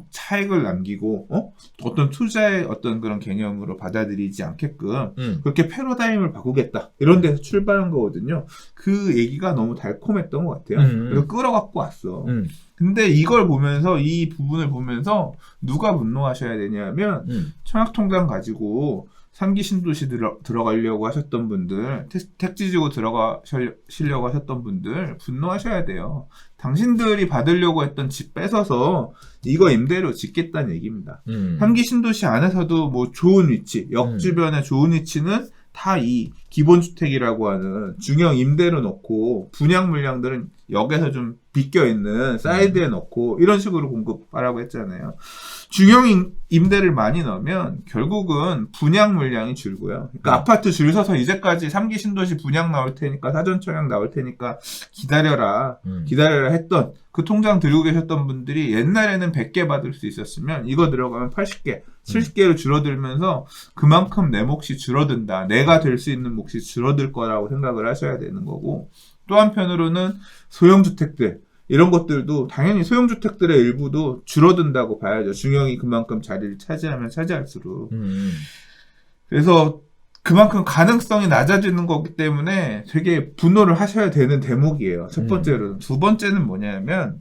차익을 남기고 어떤 투자의 어떤 그런 개념으로 받아들이지 않게끔 그렇게 패러다임을 바꾸겠다 이런 데서 출발한 거거든요. 그 얘기가 너무 달콤했던 것 같아요. 그래서 끌어갖고 왔어. 근데 이걸 보면서 이 부분을 보면서 누가 분노하셔야 되냐면 청약통장 가지고 3기 신도시 들어가려고 하셨던 분들, 택지지구 들어가시려고 하셨던 분들 분노하셔야 돼요. 당신들이 받으려고 했던 집 뺏어서 이거 임대료 짓겠다는 얘기입니다. 3기 신도시 안에서도 뭐 좋은 위치, 역 주변의 좋은 위치는 다 이 기본주택이라고 하는 중형 임대로 넣고 분양 물량들은 역에서 좀 비껴있는 사이드에 넣고 이런 식으로 공급하라고 했잖아요. 중형 임대를 많이 넣으면 결국은 분양 물량이 줄고요. 그러니까 아파트 줄 서서 이제까지 3기 신도시 분양 나올 테니까 사전 청약 나올 테니까 기다려라 했던 그 통장 들고 계셨던 분들이 옛날에는 100개 받을 수 있었으면 이거 들어가면 80개, 70개로 줄어들면서 그만큼 내 몫이 줄어든다. 내가 될 수 있는 몫이 줄어들 거라고 생각을 하셔야 되는 거고 또 한편으로는 소형주택들 이런 것들도 당연히 소형주택들의 일부도 줄어든다고 봐야죠. 중형이 그만큼 자리를 차지하면 차지할수록. 그래서 그만큼 가능성이 낮아지는 거기 때문에 되게 분노를 하셔야 되는 대목이에요. 첫 번째로는. 두 번째는 뭐냐면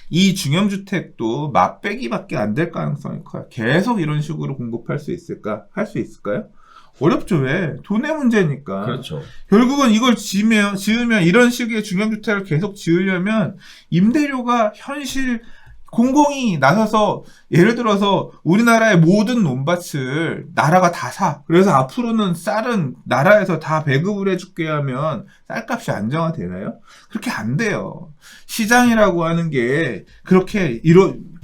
이 중형주택도 맛배기밖에 안 될 가능성이 커요. 계속 이런 식으로 공급할 수 있을까? 할 수 있을까요? 어렵죠. 왜? 돈의 문제니까. 그렇죠. 결국은 이걸 지으면 이런 식의 중형주택을 계속 지으려면 임대료가 현실 공공이 나서서 예를 들어서 우리나라의 모든 논밭을 나라가 다 사. 그래서 앞으로는 쌀은 나라에서 다 배급을 해줄게 하면 쌀값이 안정화되나요? 그렇게 안 돼요. 시장이라고 하는 게 그렇게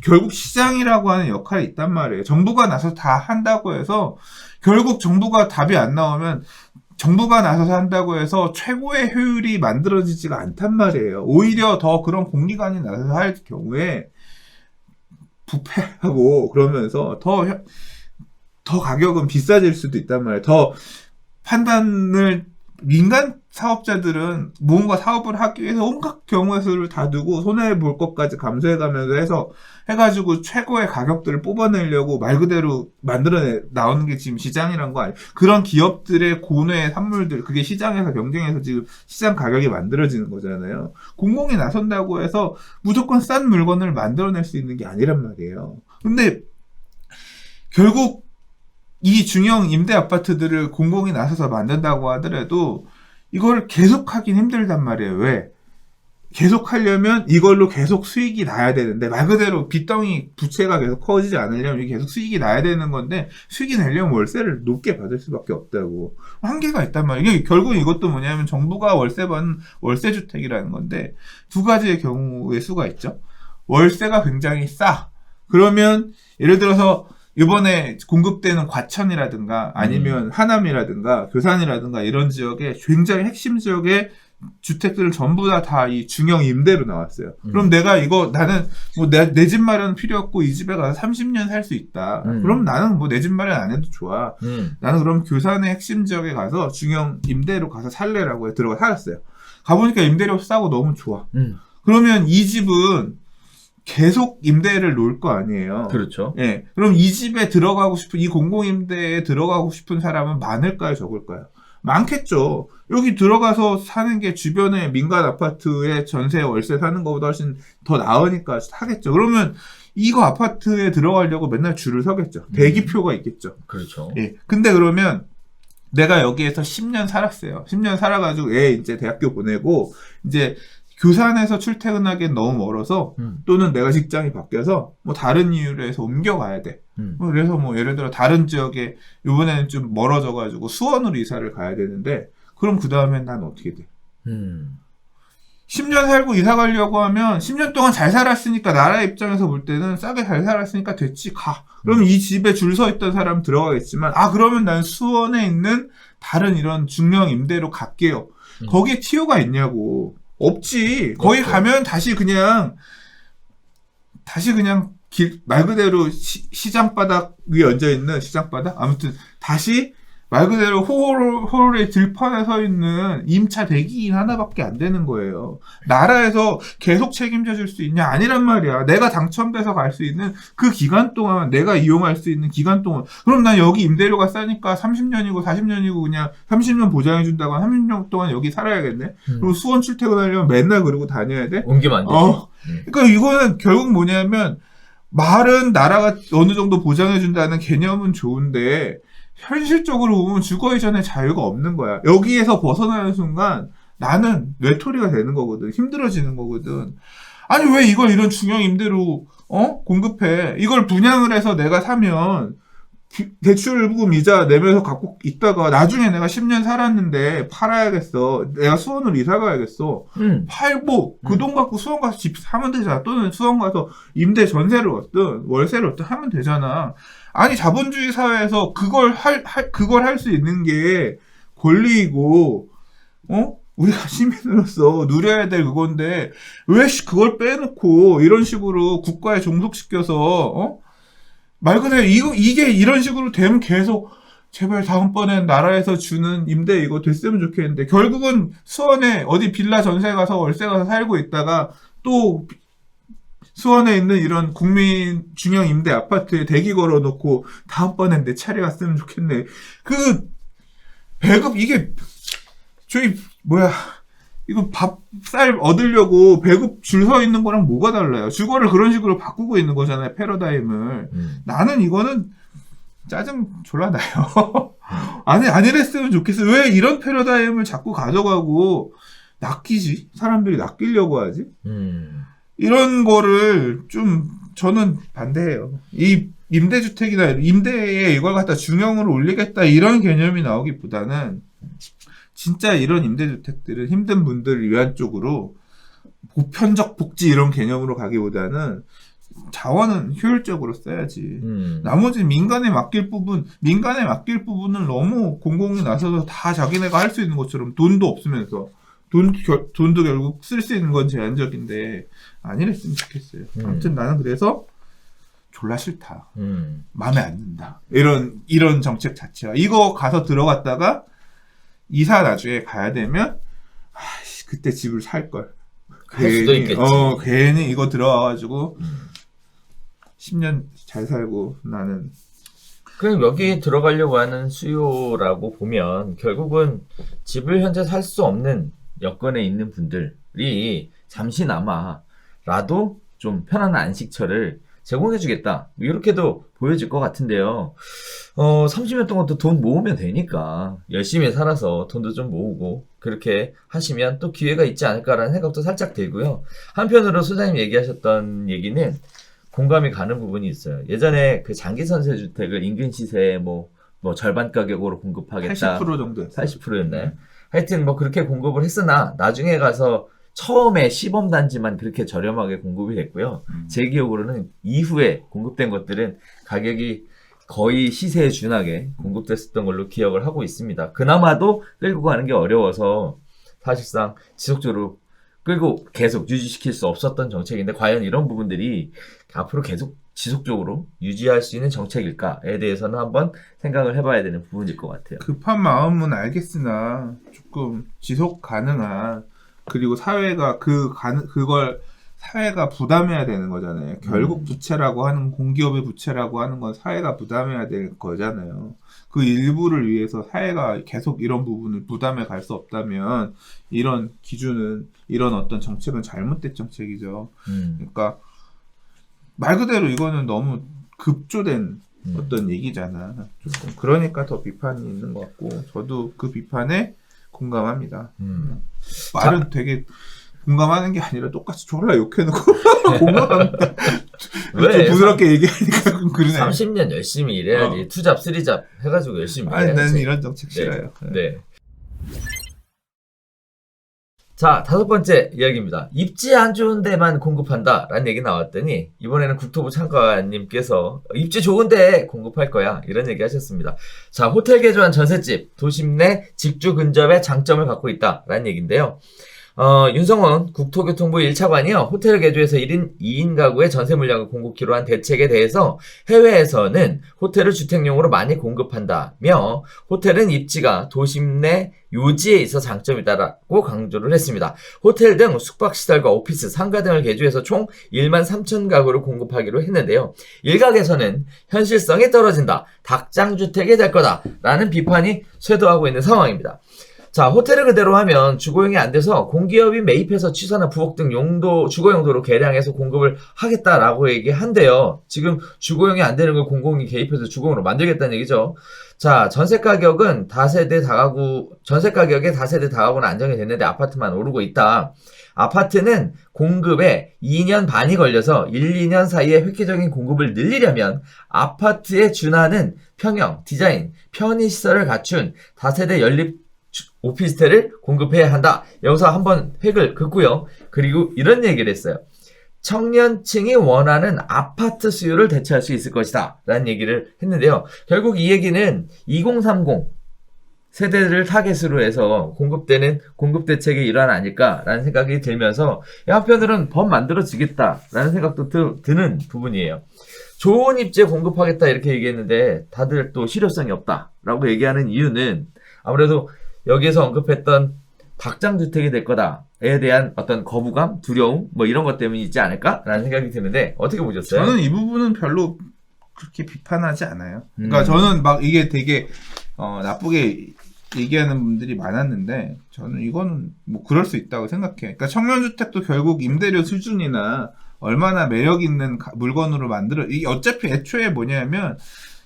결국 시장이라고 하는 역할이 있단 말이에요. 정부가 나서 다 한다고 해서 결국 정부가 답이 안 나오면 정부가 나서서 한다고 해서 최고의 효율이 만들어지지가 않단 말이에요. 오히려 더 그런 공기관이 나서서 할 경우에 부패하고 그러면서 더 가격은 비싸질 수도 있단 말이에요. 더 판단을 민간 사업자들은 뭔가 사업을 하기 위해서 온갖 경우의 수를 다 두고 손해볼 것까지 감수해가면서 해가지고 최고의 가격들을 뽑아내려고 말 그대로 나오는 게 지금 시장이란 거 아니에요. 그런 기업들의 고뇌의 산물들, 그게 시장에서 경쟁해서 지금 시장 가격이 만들어지는 거잖아요. 공공이 나선다고 해서 무조건 싼 물건을 만들어낼 수 있는 게 아니란 말이에요. 근데 결국 이 중형 임대 아파트들을 공공이 나서서 만든다고 하더라도 이걸 계속 하긴 힘들단 말이에요. 왜? 계속 하려면 이걸로 계속 수익이 나야 되는데 말 그대로 빚덩이 부채가 계속 커지지 않으려면 이게 계속 수익이 나야 되는 건데 수익이 내려면 월세를 높게 받을 수밖에 없다고. 한계가 있단 말이에요. 이게 결국 이것도 뭐냐면 정부가 월세 받는 월세주택이라는 건데 두 가지의 경우의 수가 있죠. 월세가 굉장히 싸. 그러면 예를 들어서 이번에 공급되는 과천이라든가 아니면 하남이라든가 교산이라든가 이런 지역에 굉장히 핵심 지역에 주택들을 전부 다 이 중형 임대로 나왔어요. 그럼 내가 나는 뭐 내 집 마련 필요 없고 이 집에 가서 30년 살 수 있다. 그럼 나는 뭐 내 집 마련 안 해도 좋아. 나는 그럼 교산의 핵심 지역에 가서 중형 임대로 가서 살래라고 들어가 살았어요. 가보니까 임대료 싸고 너무 좋아. 그러면 이 집은 계속 임대를 놓을 거 아니에요. 그렇죠. 예. 그럼 이 집에 들어가고 싶은, 이 공공임대에 들어가고 싶은 사람은 많을까요, 적을까요? 많겠죠. 여기 들어가서 사는 게 주변에 민간 아파트에 전세 월세 사는 것보다 훨씬 더 나으니까 사겠죠. 그러면 이거 아파트에 들어가려고 맨날 줄을 서겠죠. 대기표가 있겠죠. 그렇죠. 예. 근데 그러면 내가 여기에서 10년 살았어요. 10년 살아가지고 애 이제 대학교 보내고 이제 교산에서 출퇴근하기엔 너무 멀어서 또는 내가 직장이 바뀌어서 뭐 다른 이유로 해서 옮겨가야 돼. 그래서 뭐 예를 들어 다른 지역에 이번에는 좀 멀어져가지고 수원으로 이사를 가야 되는데 그럼 그 다음엔 난 어떻게 돼? 10년 살고 이사 가려고 하면 10년 동안 잘 살았으니까 나라 입장에서 볼 때는 싸게 잘 살았으니까 됐지 가. 그러면 이 집에 줄 서 있던 사람 들어가겠지만 그러면 난 수원에 있는 다른 이런 중형 임대로 갈게요. 거기에 티오가 있냐고. 없지. 거기 가면 다시 그냥 말 그대로 시장 바닥 위에 얹어 있는 시장 바닥? 아무튼 다시 말 그대로 호롤의 들판에 서 있는 임차 대기인 하나밖에 안 되는 거예요. 나라에서 계속 책임져 줄 수 있냐? 아니란 말이야. 내가 당첨돼서 갈 수 있는 그 기간 동안, 내가 이용할 수 있는 기간 동안. 그럼 난 여기 임대료가 싸니까 30년이고 40년이고 그냥 30년 보장해 준다고 30년 동안 여기 살아야겠네? 그리고 수원 출퇴근하려면 맨날 그러고 다녀야 돼? 옮기면 안 되지. 그러니까 이거는 결국 뭐냐면 말은 나라가 어느 정도 보장해 준다는 개념은 좋은데 현실적으로 보면 주거 이전의 자유가 없는 거야. 여기에서 벗어나는 순간 나는 외톨이가 되는 거거든. 힘들어지는 거거든. 아니 왜 이걸 이런 중형 임대로 공급해? 이걸 분양을 해서 내가 사면 대출금 이자 내면서 갖고 있다가 나중에 내가 10년 살았는데 팔아야겠어. 내가 수원으로 이사 가야겠어. 팔고 그 돈 갖고 수원 가서 집 사면 되잖아. 또는 수원 가서 임대 전세를 얻든 월세를 얻든 하면 되잖아. 아니 자본주의 사회에서 그걸 할 수 있는 게 권리이고 우리가 시민으로서 누려야 될 그건데 왜 그걸 빼놓고 이런 식으로 국가에 종속시켜서 말 그대로 이게 이런 식으로 되면 계속 제발 다음번엔 나라에서 주는 임대 이거 됐으면 좋겠는데 결국은 수원에 어디 빌라 전세 가서 월세 가서 살고 있다가 또 수원에 있는 이런 국민 중형 임대 아파트에 대기 걸어놓고 다음번엔 내 차례 왔으면 좋겠네. 그 배급 이게 이거 쌀 얻으려고 배급 줄 서 있는 거랑 뭐가 달라요? 주거를 그런 식으로 바꾸고 있는 거잖아요. 패러다임을. 나는 이거는 짜증 졸라 나요. 안 이랬으면 좋겠어. 왜 이런 패러다임을 자꾸 가져가고 낚이지? 사람들이 낚이려고 하지? 이런 거를 좀 저는 반대해요. 이 임대주택이나 임대에 이걸 갖다 중형으로 올리겠다 이런 개념이 나오기보다는 진짜 이런 임대주택들은 힘든 분들을 위한 쪽으로 보편적 복지 이런 개념으로 가기보다는 자원은 효율적으로 써야지. 나머지 민간에 맡길 부분을 너무 공공이 나서서 다 자기네가 할 수 있는 것처럼 돈도 없으면서 돈도 결국 쓸 수 있는 건 제한적인데 아니랬으면 좋겠어요. 아무튼 나는 그래서 졸라 싫다. 마음에 안 든다. 이런 정책 자체가. 이거 가서 들어갔다가 이사 나중에 가야 되면 그때 집을 살 걸. 할 수도 있겠지. 괜히 이거 들어와가지고 10년 잘 살고 나는. 그럼 여기 들어가려고 하는 수요라고 보면 결국은 집을 현재 살 수 없는 여건에 있는 분들이 잠시나마라도 좀 편안한 안식처를 제공해주겠다. 이렇게도 보여질 것 같은데요. 30년 동안 또 돈 모으면 되니까 열심히 살아서 돈도 좀 모으고 그렇게 하시면 또 기회가 있지 않을까라는 생각도 살짝 들고요. 한편으로 소장님 얘기하셨던 얘기는 공감이 가는 부분이 있어요. 예전에 그 장기 선세 주택을 인근 시세에 뭐 절반 가격으로 공급하겠다. 80% 정도였어요. 80%였나요? 하여튼 뭐 그렇게 공급을 했으나 나중에 가서 처음에 시범단지만 그렇게 저렴하게 공급이 됐고요. 제 기억으로는 이후에 공급된 것들은 가격이 거의 시세에 준하게 공급됐었던 걸로 기억을 하고 있습니다. 그나마도 끌고 가는 게 어려워서 사실상 지속적으로 끌고 계속 유지시킬 수 없었던 정책인데 과연 이런 부분들이 앞으로 계속 지속적으로 유지할 수 있는 정책일까에 대해서는 한번 생각을 해봐야 되는 부분일 것 같아요. 급한 마음은 알겠으나 조금 지속 가능한, 그리고 사회가 그걸 사회가 부담해야 되는 거잖아요. 결국 부채라고 하는, 공기업의 부채라고 하는 건 사회가 부담해야 될 거잖아요. 그 일부를 위해서 사회가 계속 이런 부분을 부담해 갈 수 없다면 이런 기준은, 이런 어떤 정책은 잘못된 정책이죠. 그러니까 말 그대로 이거는 너무 급조된 어떤 얘기잖아. 조금 그러니까 더 비판이 있는 것 같고, 저도 그 비판에 공감합니다. 말은 되게 공감하는 게 아니라 똑같이 졸라 욕해놓고 공감합니다. 왜? 좀 부드럽게 얘기하니까 좀 그러네. 30년 열심히 일해야지. 투잡, 쓰리잡 해가지고 열심히 아니, 일해야지. 나는 이런 정책 싫어요. 네. 자, 5번째 이야기입니다. 입지 안 좋은 데만 공급한다 라는 얘기 나왔더니 이번에는 국토부 장관님께서 입지 좋은 데 공급할 거야 이런 얘기 하셨습니다. 자, 호텔 개조한 전셋집 도심 내 직주 근접에 장점을 갖고 있다 라는 얘기인데요. 윤성원 국토교통부 1차관이요. 호텔을 개조해서 1인 2인 가구의 전세 물량을 공급키로 한 대책에 대해서 해외에서는 호텔을 주택용으로 많이 공급한다며 호텔은 입지가 도심 내 요지에 있어 장점이다라고 강조를 했습니다. 호텔 등 숙박시설과 오피스, 상가 등을 개조해서 총 1만 3천 가구를 공급하기로 했는데요. 일각에서는 현실성이 떨어진다, 닭장주택이 될 거다라는 비판이 쇄도하고 있는 상황입니다. 자, 호텔을 그대로 하면 주거용이 안 돼서 공기업이 매입해서 취사나 부엌 등 주거용도로 개량해서 공급을 하겠다라고 얘기한대요. 지금 주거용이 안 되는 걸 공공이 개입해서 주거용으로 만들겠다는 얘기죠. 자, 전세 가격의 다세대 다가구는 안정이 됐는데 아파트만 오르고 있다. 아파트는 공급에 2년 반이 걸려서 1, 2년 사이에 획기적인 공급을 늘리려면 아파트에 준하는 평형, 디자인, 편의시설을 갖춘 다세대 연립 오피스텔을 공급해야 한다. 여기서 한번 획을 긋고요. 그리고 이런 얘기를 했어요. 청년층이 원하는 아파트 수요를 대체할 수 있을 것이다 라는 얘기를 했는데요. 결국 이 얘기는 2030 세대를 타겟으로 해서 공급되는 공급 대책의 일환 아닐까라는 생각이 들면서 한편으로는 법 만들어지겠다라는 생각도 드는 부분이에요. 좋은 입지에 공급하겠다 이렇게 얘기했는데 다들 또 실효성이 없다라고 얘기하는 이유는 아무래도 여기에서 언급했던 닭장주택이 될 거다에 대한 어떤 거부감, 두려움 뭐 이런 것 때문에 있지 않을까라는 생각이 드는데 어떻게 보셨어요? 저는 이 부분은 별로 그렇게 비판하지 않아요. 그러니까 저는 막 이게 되게 나쁘게 얘기하는 분들이 많았는데 저는 이거는 뭐 그럴 수 있다고 생각해요. 그러니까 청년주택도 결국 임대료 수준이나 얼마나 매력 있는 물건으로 이게 어차피 애초에 뭐냐면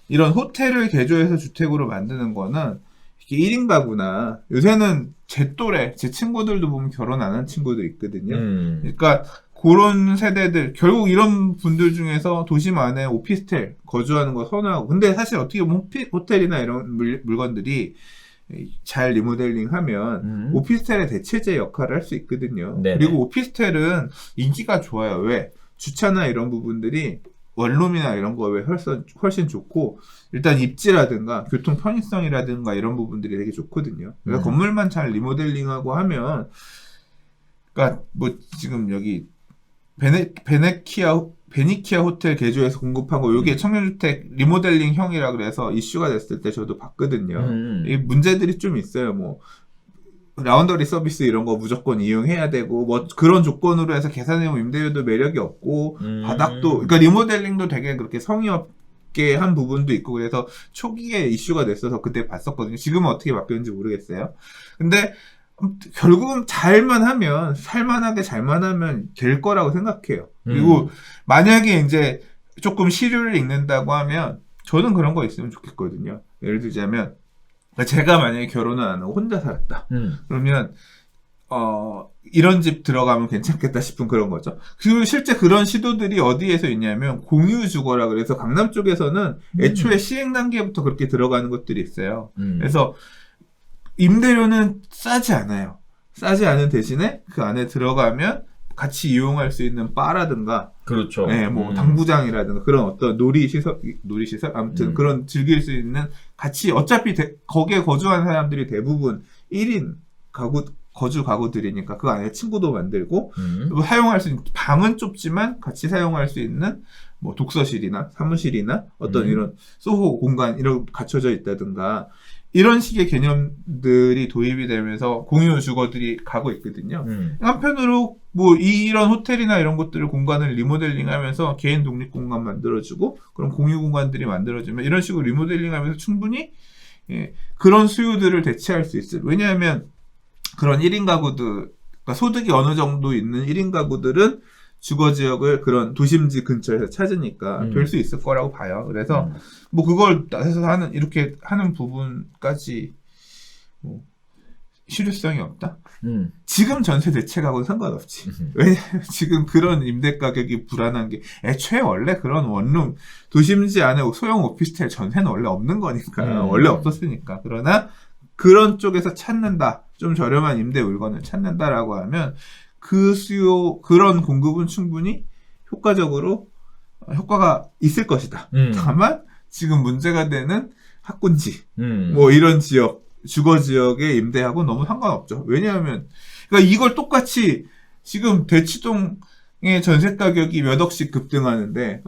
이런 호텔을 개조해서 주택으로 만드는 거는 이게 1인 가구나 요새는 제 또래, 제 친구들도 보면 결혼 안 한 친구도 있거든요. 그러니까 그런 세대들, 결국 이런 분들 중에서 도심 안에 오피스텔 거주하는 거 선호하고, 근데 사실 어떻게 보면 호텔이나 이런 물건들이 잘 리모델링 하면 오피스텔의 대체제 역할을 할 수 있거든요. 네네. 그리고 오피스텔은 인기가 좋아요. 왜? 주차나 이런 부분들이 원룸이나 이런 거에 훨씬 좋고, 일단 입지라든가 교통 편의성이라든가 이런 부분들이 되게 좋거든요. 그러니까 건물만 잘 리모델링하고 하면, 그러니까 뭐 지금 여기 베니키아 호텔 개조해서 공급하고 요게 청년주택 리모델링형이라 그래서 이슈가 됐을 때 저도 봤거든요. 이 문제들이 좀 있어요. 뭐 라운더리 서비스 이런 거 무조건 이용해야 되고 뭐 그런 조건으로 해서 계산해온 임대료도 매력이 없고 바닥도, 그러니까 리모델링도 되게 그렇게 성의 없게 한 부분도 있고, 그래서 초기에 이슈가 됐어서 그때 봤었거든요. 지금은 어떻게 바뀌었는지 모르겠어요. 근데 결국은 잘만 하면, 살만하게 잘만 하면 될 거라고 생각해요. 그리고 만약에 이제 조금 시류를 읽는다고 하면 저는 그런 거 있으면 좋겠거든요. 예를 들자면 제가 만약에 결혼을 안 하고 혼자 살았다. 그러면 이런 집 들어가면 괜찮겠다 싶은 그런 거죠. 그리고 실제 그런 시도들이 어디에서 있냐면 공유 주거라 그래서 강남 쪽에서는 애초에 시행 단계부터 그렇게 들어가는 것들이 있어요. 그래서 임대료는 싸지 않아요. 싸지 않은 대신에 그 안에 들어가면 같이 이용할 수 있는 바라든가, 그렇죠. 네, 뭐 당구장이라든가 그런 어떤 놀이시설 아무튼 그런 즐길 수 있는, 같이 어차피 거기에 거주하는 사람들이 대부분 1인 거주 가구들이니까 그 안에 친구도 만들고 사용할 수 있는, 방은 좁지만 같이 사용할 수 있는 뭐 독서실이나 사무실이나 어떤 이런 소호 공간 이런 갖춰져 있다든가, 이런 식의 개념들이 도입이 되면서 공유 주거들이 가고 있거든요. 한편으로 뭐 이런 호텔이나 이런 것들을 공간을 리모델링하면서 개인 독립 공간 만들어주고 그런 공유 공간들이 만들어지면 이런 식으로 리모델링하면서 충분히 그런 수요들을 대체할 수 있어요. 왜냐하면 그런 1인 가구들, 그러니까 소득이 어느 정도 있는 1인 가구들은 주거지역을 그런 도심지 근처에서 찾으니까 될 수 있을 거라고 봐요. 그래서 뭐 그걸 해서 이렇게 하는 부분까지 뭐 실효성이 없다? 지금 전세 대책하고는 상관없지. 왜냐면 지금 그런 임대 가격이 불안한 게, 애초에 원래 그런 원룸, 도심지 안에 소형 오피스텔 전세는 원래 없는 거니까, 원래 없었으니까. 그러나 그런 쪽에서 찾는다, 좀 저렴한 임대 물건을 찾는다라고 하면 그 그런 공급은 충분히 효과가 있을 것이다. 다만 지금 문제가 되는 학군지, 뭐 이런 지역, 주거 지역에 임대하고 너무 상관없죠. 왜냐하면, 그러니까 이걸 똑같이 지금 대치동의 전세 가격이 몇 억씩 급등하는데,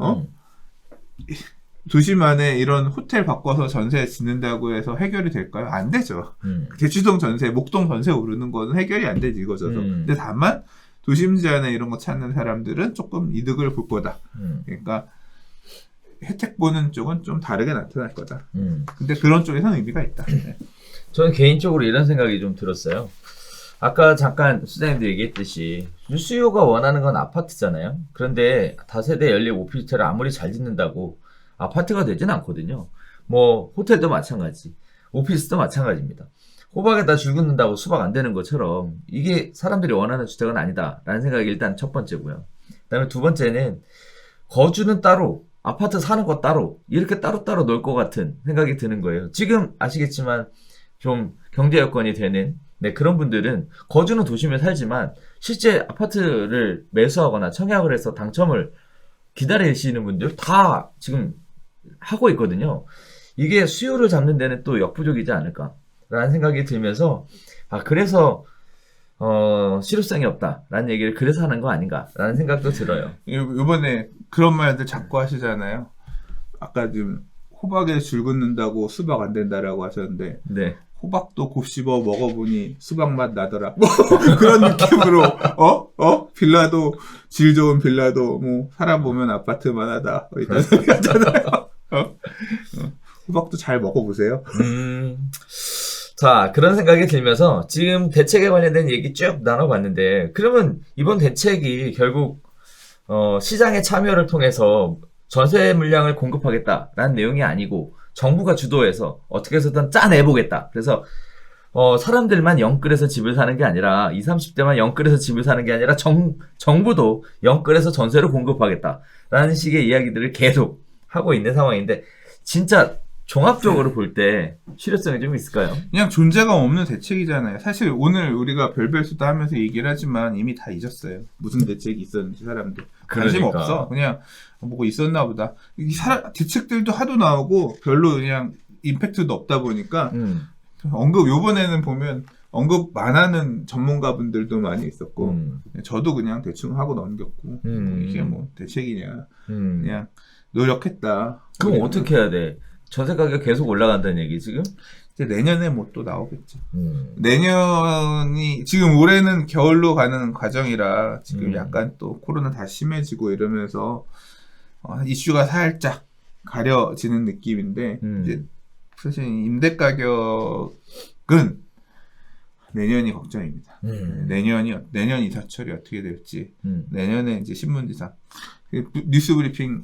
도심 안에 이런 호텔 바꿔서 전세 짓는다고 해서 해결이 될까요? 안 되죠. 대치동 전세, 목동 전세 오르는 거는 해결이 안 되지, 이거죠. 근데 다만, 도심지 안에 이런 거 찾는 사람들은 조금 이득을 볼 거다. 그러니까, 혜택 보는 쪽은 좀 다르게 나타날 거다. 근데 그런 쪽에서는 의미가 있다. 네. 저는 개인적으로 이런 생각이 좀 들었어요. 아까 잠깐 수장님도 얘기했듯이 수요가 원하는 건 아파트잖아요. 그런데 다세대 연립 오피스텔을 아무리 잘 짓는다고 아파트가 되진 않거든요. 뭐 호텔도 마찬가지, 오피스도 마찬가지입니다. 호박에다 줄 긋는다고 수박 안 되는 것처럼 이게 사람들이 원하는 주택은 아니다라는 생각이 일단 첫 번째고요. 그다음에 두 번째는 거주는 따로, 아파트 사는 거 따로, 이렇게 따로따로 놀 것 같은 생각이 드는 거예요. 지금 아시겠지만 좀 경제 여건이 되는 그런 분들은 거주는 도심에 살지만 실제 아파트를 매수하거나 청약을 해서 당첨을 기다리시는 분들 다 지금 하고 있거든요. 이게 수요를 잡는 데는 또 역부족이지 않을까라는 생각이 들면서, 그래서 실효성이 없다라는 얘기를 그래서 하는 거 아닌가라는 생각도 들어요. 이번에 그런 말들 자꾸 하시잖아요. 아까 지금 호박에 줄 긋는다고 수박 안 된다라고 하셨는데, 네. 호박도 곱씹어 먹어보니 수박 맛 나더라. 뭐 그런 느낌으로 빌라도, 질 좋은 빌라도 뭐 살아보면 아파트만 하다, 이런 소리 하잖아요. 호박도 잘 먹어보세요. 자, 그런 생각이 들면서 지금 대책에 관련된 얘기 쭉 나눠봤는데, 그러면 이번 대책이 결국 시장의 참여를 통해서 전세 물량을 공급하겠다라는 내용이 아니고 정부가 주도해서 어떻게 해서든 짜내보겠다. 그래서 사람들만 영끌해서 집을 사는 게 아니라 20, 30대만 영끌해서 집을 사는 게 아니라 정부도 영끌해서 전세를 공급하겠다라는 식의 이야기들을 계속 하고 있는 상황인데, 진짜 종합적으로 볼 때 실효성이 좀 있을까요? 그냥 존재가 없는 대책이잖아요. 사실 오늘 우리가 별별 수다 하면서 얘기를 하지만 이미 다 잊었어요. 무슨 대책이 있었는지 사람들. 관심 그러니까. 없어. 그냥 뭐가 있었나 보다. 이 대책들도 하도 나오고 별로 그냥 임팩트도 없다 보니까 요번에는 보면 언급만 하는 전문가분들도 많이 있었고 저도 그냥 대충 하고 넘겼고 이게 뭐 대책이냐 그냥 노력했다. 그럼 우리는. 어떻게 해야 돼? 전세 가격 계속 올라간다는 얘기 지금? 이제 내년에 뭐 또 나오겠죠. 내년이 지금 올해는 겨울로 가는 과정이라 지금 약간 또 코로나 다 심해지고 이러면서 이슈가 살짝 가려지는 느낌인데 이제 사실 임대 가격은 내년이 걱정입니다. 내년 이사철이 어떻게 될지 내년에 이제 신문지상 뉴스 브리핑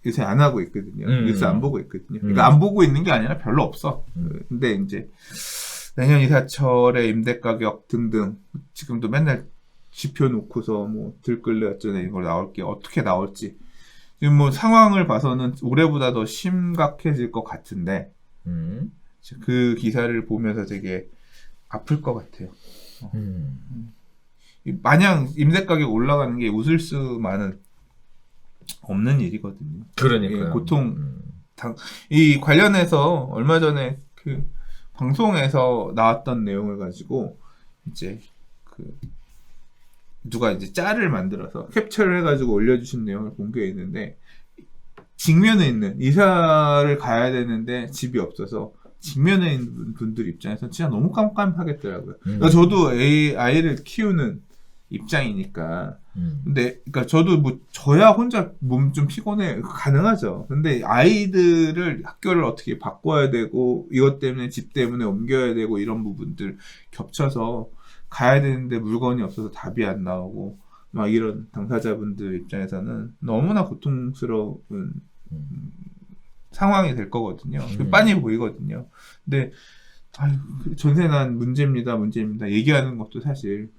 요새 안 하고 있거든요. 뉴스 안 보고 있거든요. 그러니까 안 보고 있는 게 아니라 별로 없어. 근데 이제 내년 이사철의 임대 가격 등등 지금도 맨날 지표 놓고서 뭐 들끓래 어쩌네 이걸 나올 게 어떻게 나올지 지금 뭐 상황을 봐서는 올해보다 더 심각해질 것 같은데 그 기사를 보면서 되게 아플 것 같아요. 마냥 임대 가격 올라가는 게 웃을 수만은 없는 일이거든요. 그러니까요. 보통 이 관련해서 얼마 전에 그 방송에서 나왔던 내용을 가지고 이제 그 누가 이제 짤을 만들어서 캡처를 해가지고 올려주신 내용을 본 게 있는데 직면에 있는 이사를 가야 되는데 집이 없어서 직면에 있는 분들 입장에서 진짜 너무 깜깜하겠더라고요. 그러니까 저도 아이를 키우는 입장이니까. 근데, 그러니까 저도 뭐, 저야 혼자 몸 좀 피곤해. 가능하죠. 근데 아이들을 학교를 어떻게 바꿔야 되고, 이것 때문에 집 때문에 옮겨야 되고, 이런 부분들 겹쳐서 가야 되는데 물건이 없어서 답이 안 나오고, 막 이런 당사자분들 입장에서는 너무나 고통스러운 상황이 될 거거든요. 빤히 보이거든요. 근데, 전세난 문제입니다. 얘기하는 것도 사실,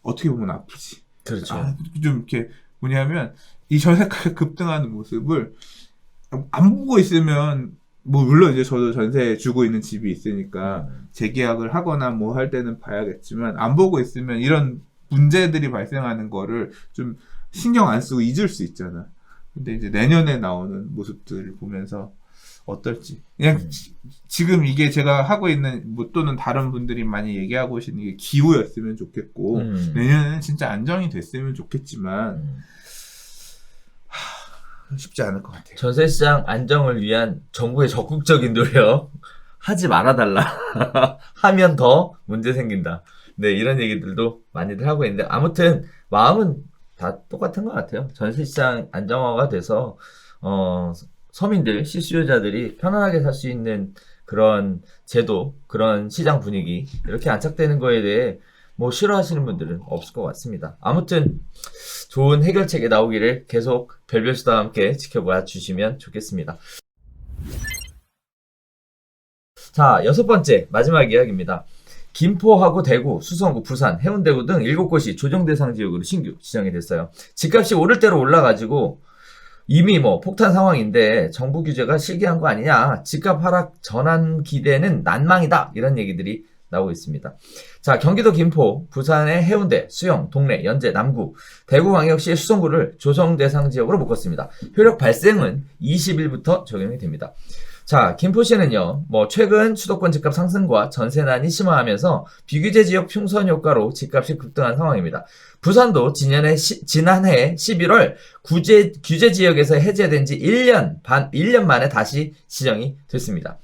어떻게 보면 아프지. 그렇죠. 좀 이렇게 뭐냐면 이 전세가가 급등하는 모습을 안 보고 있으면 뭐 물론 이제 저도 전세 주고 있는 집이 있으니까 재계약을 하거나 뭐 할 때는 봐야겠지만 안 보고 있으면 이런 문제들이 발생하는 거를 좀 신경 안 쓰고 잊을 수 있잖아. 근데 이제 내년에 나오는 모습들을 보면서 어떨지. 그냥 지금 이게 제가 하고 있는 뭐 또는 다른 분들이 많이 얘기하고 계시는 게 기후였으면 좋겠고 내년에는 진짜 안정이 됐으면 좋겠지만 쉽지 않을 것 같아요. 전세시장 안정을 위한 정부의 적극적인 노력 하지 말아달라. 하면 더 문제 생긴다. 네, 이런 얘기들도 많이들 하고 있는데 아무튼 마음은 다 똑같은 것 같아요. 전세시장 안정화가 돼서 서민들, 실수요자들이 편안하게 살 수 있는 그런 제도, 그런 시장 분위기 이렇게 안착되는 거에 대해 뭐 싫어하시는 분들은 없을 것 같습니다. 아무튼 좋은 해결책이 나오기를 계속 별별수다와 함께 지켜봐 주시면 좋겠습니다. 자, 6번째 마지막 이야기입니다. 김포하고 대구, 수성구, 부산, 해운대구 등 7곳이 조정대상 지역으로 신규 지정이 됐어요. 집값이 오를 대로 올라가지고 이미 뭐 폭탄 상황인데 정부 규제가 실기한 거 아니냐. 집값 하락 전환 기대는 난망이다. 이런 얘기들이 나오고 있습니다. 자, 경기도 김포, 부산의 해운대, 수영, 동래, 연제, 남구, 대구광역시의 수성구를 조정 대상 지역으로 묶었습니다. 효력 발생은 20일부터 적용이 됩니다. 자, 김포시는요, 뭐, 최근 수도권 집값 상승과 전세난이 심화하면서 비규제 지역 풍선 효과로 집값이 급등한 상황입니다. 부산도 지난해 11월 규제 지역에서 해제된 지 1년 만에 다시 지정이 됐습니다.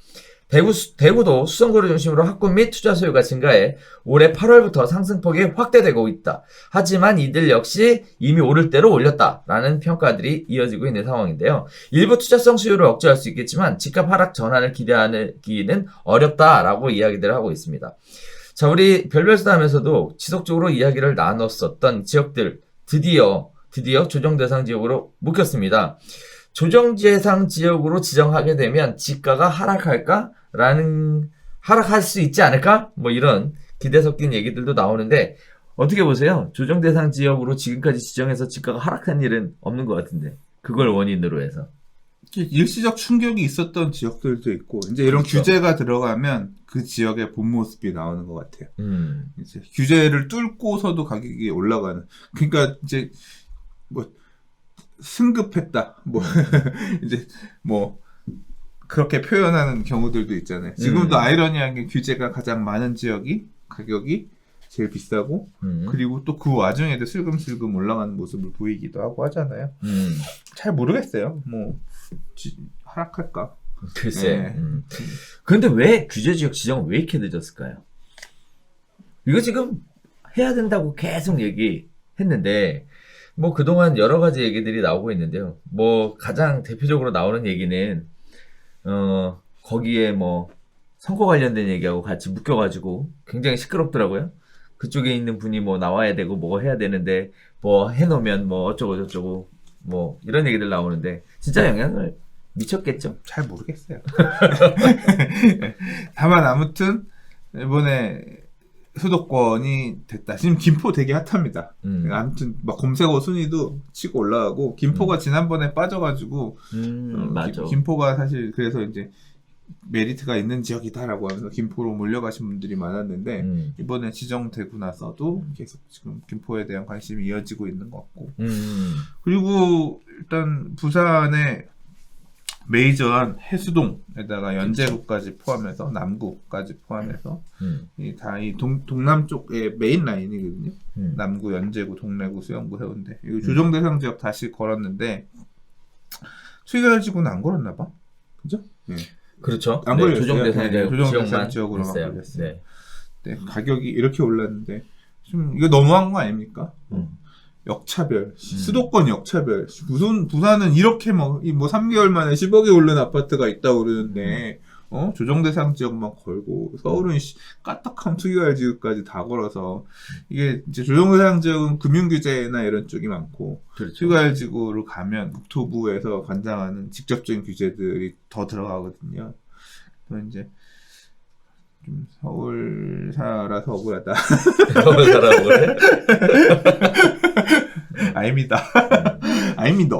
대구도 수성구를 중심으로 학군 및 투자 소유가 증가해 올해 8월부터 상승폭이 확대되고 있다. 하지만 이들 역시 이미 오를 대로 올렸다라는 평가들이 이어지고 있는 상황인데요. 일부 투자성 수요를 억제할 수 있겠지만 집값 하락 전환을 기대하기는 어렵다라고 이야기들을 하고 있습니다. 자, 우리 별별수다 하면서도 지속적으로 이야기를 나눴었던 지역들 드디어 조정 대상 지역으로 묶였습니다. 조정 대상 지역으로 지정하게 되면 집가가 하락할 수 있지 않을까? 뭐 이런 기대 섞인 얘기들도 나오는데 어떻게 보세요? 조정 대상 지역으로 지금까지 지정해서 집가가 하락한 일은 없는 것 같은데 그걸 원인으로 해서 일시적 충격이 있었던 지역들도 있고 이제 이런 그렇죠. 규제가 들어가면 그 지역의 본 모습이 나오는 것 같아요. 이제 규제를 뚫고서도 가격이 올라가는. 그러니까 이제 뭐 승급했다. 뭐 이제 뭐 그렇게 표현하는 경우들도 있잖아요. 지금도 아이러니하게 규제가 가장 많은 지역이 가격이 제일 비싸고 그리고 또 그 와중에도 슬금슬금 올라가는 모습을 보이기도 하고 하잖아요. 잘 모르겠어요. 뭐 하락할까? 글쎄. 네. 그런데 왜 규제지역 지정은 왜 이렇게 늦었을까요? 이거 지금 해야 된다고 계속 얘기했는데 뭐 그동안 여러 가지 얘기들이 나오고 있는데요. 뭐 가장 대표적으로 나오는 얘기는 거기에 뭐 선거 관련된 얘기하고 같이 묶여가지고 굉장히 시끄럽더라고요. 그쪽에 있는 분이 뭐 나와야 되고 뭐 해야 되는데 뭐 해놓으면 뭐 어쩌고 저쩌고 뭐 이런 얘기들 나오는데 진짜 영향을 미쳤겠죠? 잘 모르겠어요. 다만 아무튼 이번에 수도권이 됐다. 지금 김포 되게 핫합니다. 아무튼 막 검색어 순위도 치고 올라가고 김포가 지난번에 빠져가지고 맞아. 김포가 사실 그래서 이제 메리트가 있는 지역이다라고 하면서 김포로 몰려가신 분들이 많았는데 이번에 지정되고 나서도 계속 지금 김포에 대한 관심이 이어지고 있는 것 같고 그리고 일단 부산에 메이저한 해수동에다가 연제구까지 포함해서 남구까지 포함해서 다 이 동남 쪽의 메인 라인이거든요. 남구, 연제구, 동래구, 수영구, 해운대 이거 조정 대상 지역 다시 걸었는데 수익지구는 안 걸었나 봐. 그죠? 네. 그렇죠. 안 네, 걸렸어요. 조정 대상 네, 조정 대상 지역만 지역으로만 했어요. 걸렸어요. 네. 네, 가격이 이렇게 올랐는데 좀 이거 너무한 거 아닙니까? 역차별, 수도권 역차별. 무슨 부산은 이렇게 뭐 3개월 만에 10억이 오른 아파트가 있다고 그러는데 조정 대상 지역만 걸고 서울은 까딱한 투기할 지역까지 다 걸어서 이게 이제 조정 대상 지역은 금융 규제나 이런 쪽이 많고 그렇죠. 투기할 지구로 가면 국토부에서 관장하는 직접적인 규제들이 더 들어가거든요. 그래서 이제 좀 서울 살아서 억울하다. 서울 살아서 그래? 아닙니다. 아닙니다.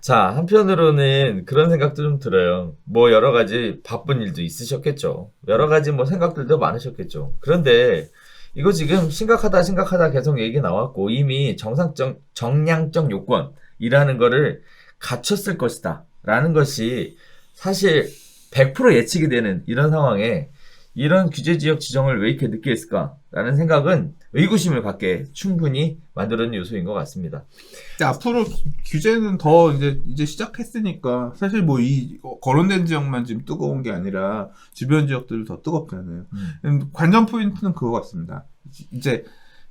자, 한편으로는 그런 생각도 좀 들어요. 뭐 여러 가지 바쁜 일도 있으셨겠죠. 여러 가지 뭐 생각들도 많으셨겠죠. 그런데 이거 지금 심각하다 계속 얘기 나왔고 이미 정량적 요건이라는 거를 갖췄을 것이다 라는 것이 사실 100% 예측이 되는 이런 상황에 이런 규제지역 지정을 왜 이렇게 늦게 했을까라는 생각은 의구심을 갖게 충분히 만들어낸 요소인 것 같습니다. 앞으로 규제는 더 이제 시작했으니까 사실 뭐 이 거론된 지역만 지금 뜨거운 게 아니라 주변 지역들도 더 뜨겁잖아요. 관전 포인트는 그거 같습니다. 이제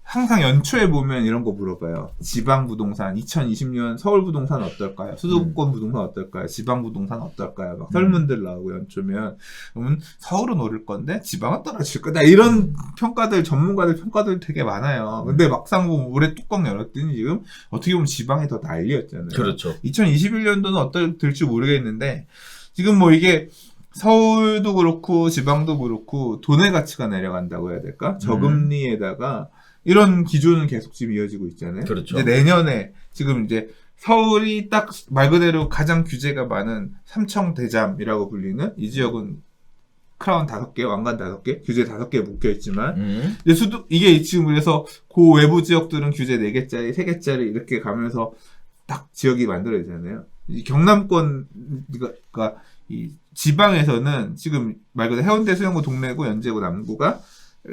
항상 연초에 보면 이런 거 물어봐요. 지방 부동산 2020년 서울 부동산 어떨까요? 수도권 부동산 어떨까요? 지방 부동산 어떨까요? 막 설문들 나오고 연초면 그러면 서울은 오를 건데 지방은 떨어질 거다. 이런 평가들 전문가들 평가들 되게 많아요. 근데 막상 보면 올해 뚜껑 열었더니 지금 어떻게 보면 지방이 더 난리였잖아요. 그렇죠. 2021년도는 어떨 될지 모르겠는데 지금 뭐 이게 서울도 그렇고 지방도 그렇고 돈의 가치가 내려간다고 해야 될까? 저금리에다가 이런 기조는 계속 지금 이어지고 있잖아요. 그렇죠. 이제 내년에 지금 이제 서울이 딱 말 그대로 가장 규제가 많은 삼청대잠이라고 불리는 이 지역은 크라운 5개, 왕관 5개, 규제 5개 묶여 있지만 이제 이게 지금 그래서 그 외부 지역들은 규제 4개짜리, 3개짜리 이렇게 가면서 딱 지역이 만들어지잖아요. 이 경남권 그러니까 이 지방에서는 지금 말 그대로 해운대, 수영구, 동래구, 연제구, 남구가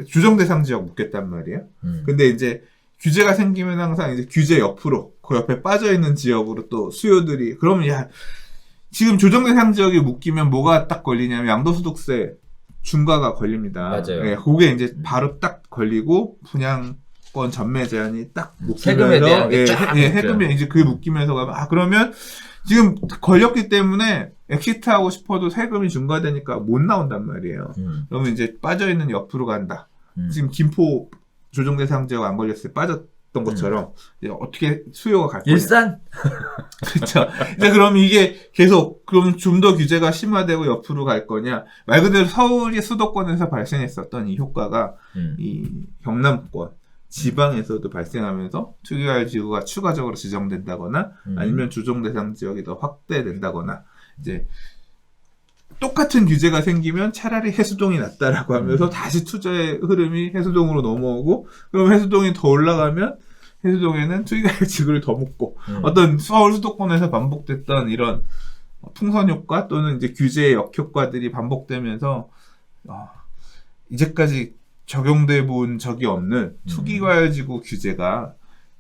규정 대상 지역 묻겠단 말이에요. 근데 이제 규제가 생기면 항상 이제 규제 옆으로 그 옆에 빠져 있는 지역으로 또 수요들이 그러면 지금 조정 대상 지역이 묶이면 뭐가 딱 걸리냐면 양도소득세 중과가 걸립니다. 맞아요. 네, 그게 이제 바로 딱 걸리고 분양권 전매 제한이 딱 묶이면서 세금에 대한 게 쫙 세금이 이제 그게 묶이면서 가면 그러면 지금 걸렸기 때문에 엑시트하고 싶어도 세금이 중과되니까 못 나온단 말이에요. 그러면 이제 빠져있는 옆으로 간다. 지금 김포 조정대상 지역 안 걸렸을 때 빠졌던 것처럼 이제 어떻게 수요가 갈 거냐. 일산? 그렇죠. 이제 그럼 이게 계속 그럼 좀 더 규제가 심화되고 옆으로 갈 거냐. 말 그대로 서울이 수도권에서 발생했었던 이 효과가 이 경남권 지방에서도 발생하면서 투기할 지구가 추가적으로 지정된다거나 아니면 조정 대상 지역이 더 확대된다거나 이제 똑같은 규제가 생기면 차라리 해수동이 낫다라고 하면서 다시 투자의 흐름이 해수동으로 넘어오고 그럼 해수동이 더 올라가면 해수동에는 투기과열 지구를 더 묻고 어떤 서울 수도권에서 반복됐던 이런 풍선 효과 또는 이제 규제의 역효과들이 반복되면서 이제까지 적용돼 본 적이 없는 투기과열지구 규제가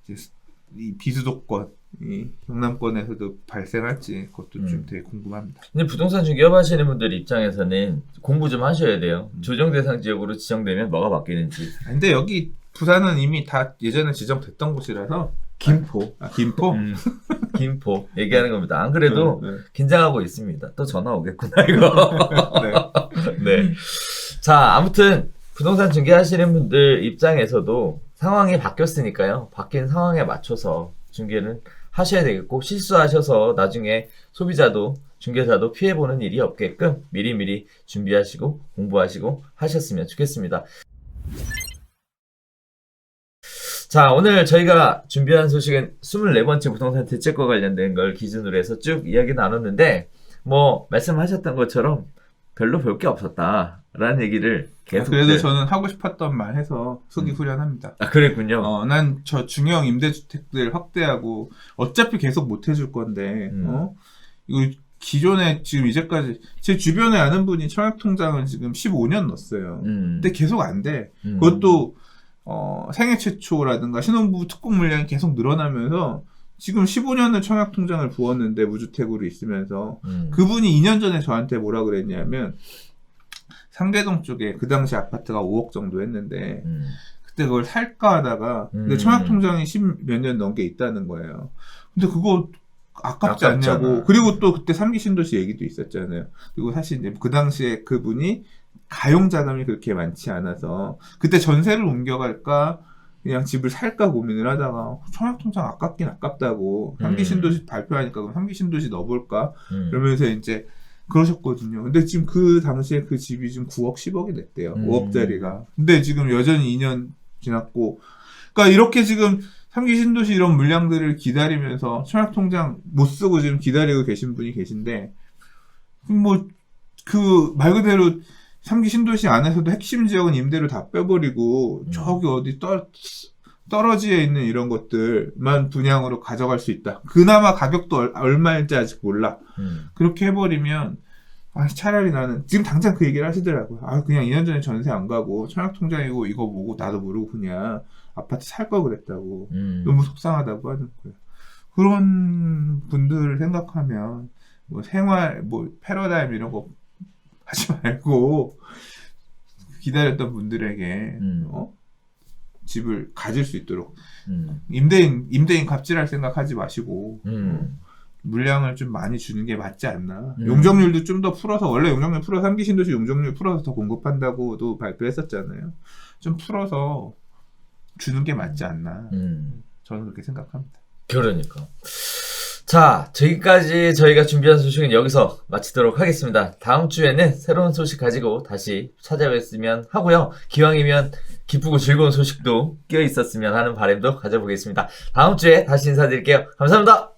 이제 이 비수도권, 이 경남권에서도 발생할지 그것도 좀 되게 궁금합니다. 근데 부동산 중개업 하시는 분들 입장에서는 공부 좀 하셔야 돼요. 조정 대상 지역으로 지정되면 뭐가 바뀌는지. 근데 여기 부산은 이미 다 예전에 지정됐던 곳이라서 김포. 김포? 김포 얘기하는 겁니다. 안 그래도 네. 긴장하고 있습니다. 또 전화 오겠구나 이거. 네. 네. 자, 아무튼 부동산 중개하시는 분들 입장에서도 상황이 바뀌었으니까요. 바뀐 상황에 맞춰서 중개는 하셔야 되겠고, 실수하셔서 나중에 소비자도 중개사도 피해보는 일이 없게끔 미리미리 준비하시고 공부하시고 하셨으면 좋겠습니다. 자, 오늘 저희가 준비한 소식은 24번째 부동산 대책과 관련된 걸 기준으로 해서 쭉 이야기 나눴는데, 뭐 말씀하셨던 것처럼 별로 볼 게 없었다라는 얘기를 계속. 그래도 저는 하고 싶었던 말 해서 속이 후련합니다. 아, 그랬군요. 난 저 중형 임대주택들 확대하고 어차피 계속 못 해줄 건데, 이거 기존에 지금 이제까지 제 주변에 아는 분이 청약통장을 지금 15년 넣었어요. 근데 계속 안 돼. 그것도 생애 최초라든가 신혼부부 특공 물량이 계속 늘어나면서 지금 15년을 청약통장을 부었는데 무주택으로 있으면서 그분이 2년 전에 저한테 뭐라 그랬냐면 상계동 쪽에 그 당시 아파트가 5억 정도 했는데 그때 그걸 살까 하다가 근데 청약통장이 10 몇 년 넘게 있다는 거예요. 근데 그거 아깝지 아깝잖아. 않냐고. 그리고 또 그때 3기 신도시 얘기도 있었잖아요. 그리고 사실 이제 그 당시에 그분이 가용 자금이 그렇게 많지 않아서 그때 전세를 옮겨갈까 그냥 집을 살까 고민을 하다가 청약통장 아깝긴 아깝다고 3기 신도시 발표하니까 그럼 3기 신도시 넣어볼까 그러면서 이제 그러셨거든요. 근데 지금 그 당시에 그 집이 지금 9억 10억이 됐대요. 5억짜리가. 근데 지금 여전히 2년 지났고 그러니까 이렇게 지금 3기 신도시 이런 물량들을 기다리면서 청약통장 못 쓰고 지금 기다리고 계신 분이 계신데 뭐 그 말 그대로 3기 신도시 안에서도 핵심 지역은 임대료 다 빼버리고 저기 어디 떨어지에 있는 이런 것들만 분양으로 가져갈 수 있다. 그나마 가격도 얼마일지 아직 몰라. 그렇게 해버리면 차라리 나는 지금 당장 그 얘기를 하시더라고요. 그냥 2년 전에 전세 안 가고 청약통장이고 이거 뭐고 나도 모르고 그냥 아파트 살 걸 그랬다고. 너무 속상하다고 하는 거예요. 그런 분들을 생각하면 뭐 생활 뭐 패러다임 이런 거 하지 말고 기다렸던 분들에게 집을 가질 수 있도록 임대인 갑질할 생각하지 마시고 물량을 좀 많이 주는 게 맞지 않나. 용적률도 좀 더 풀어서 원래 용적률 풀어서 3기 신도시 용적률 풀어서 더 공급한다고도 발표했었잖아요. 좀 풀어서 주는 게 맞지 않나. 저는 그렇게 생각합니다. 그러니까. 자, 저기까지 저희가 준비한 소식은 여기서 마치도록 하겠습니다. 다음 주에는 새로운 소식 가지고 다시 찾아뵙으면 하고요. 기왕이면 기쁘고 즐거운 소식도 끼어 있었으면 하는 바람도 가져보겠습니다. 다음 주에 다시 인사드릴게요. 감사합니다.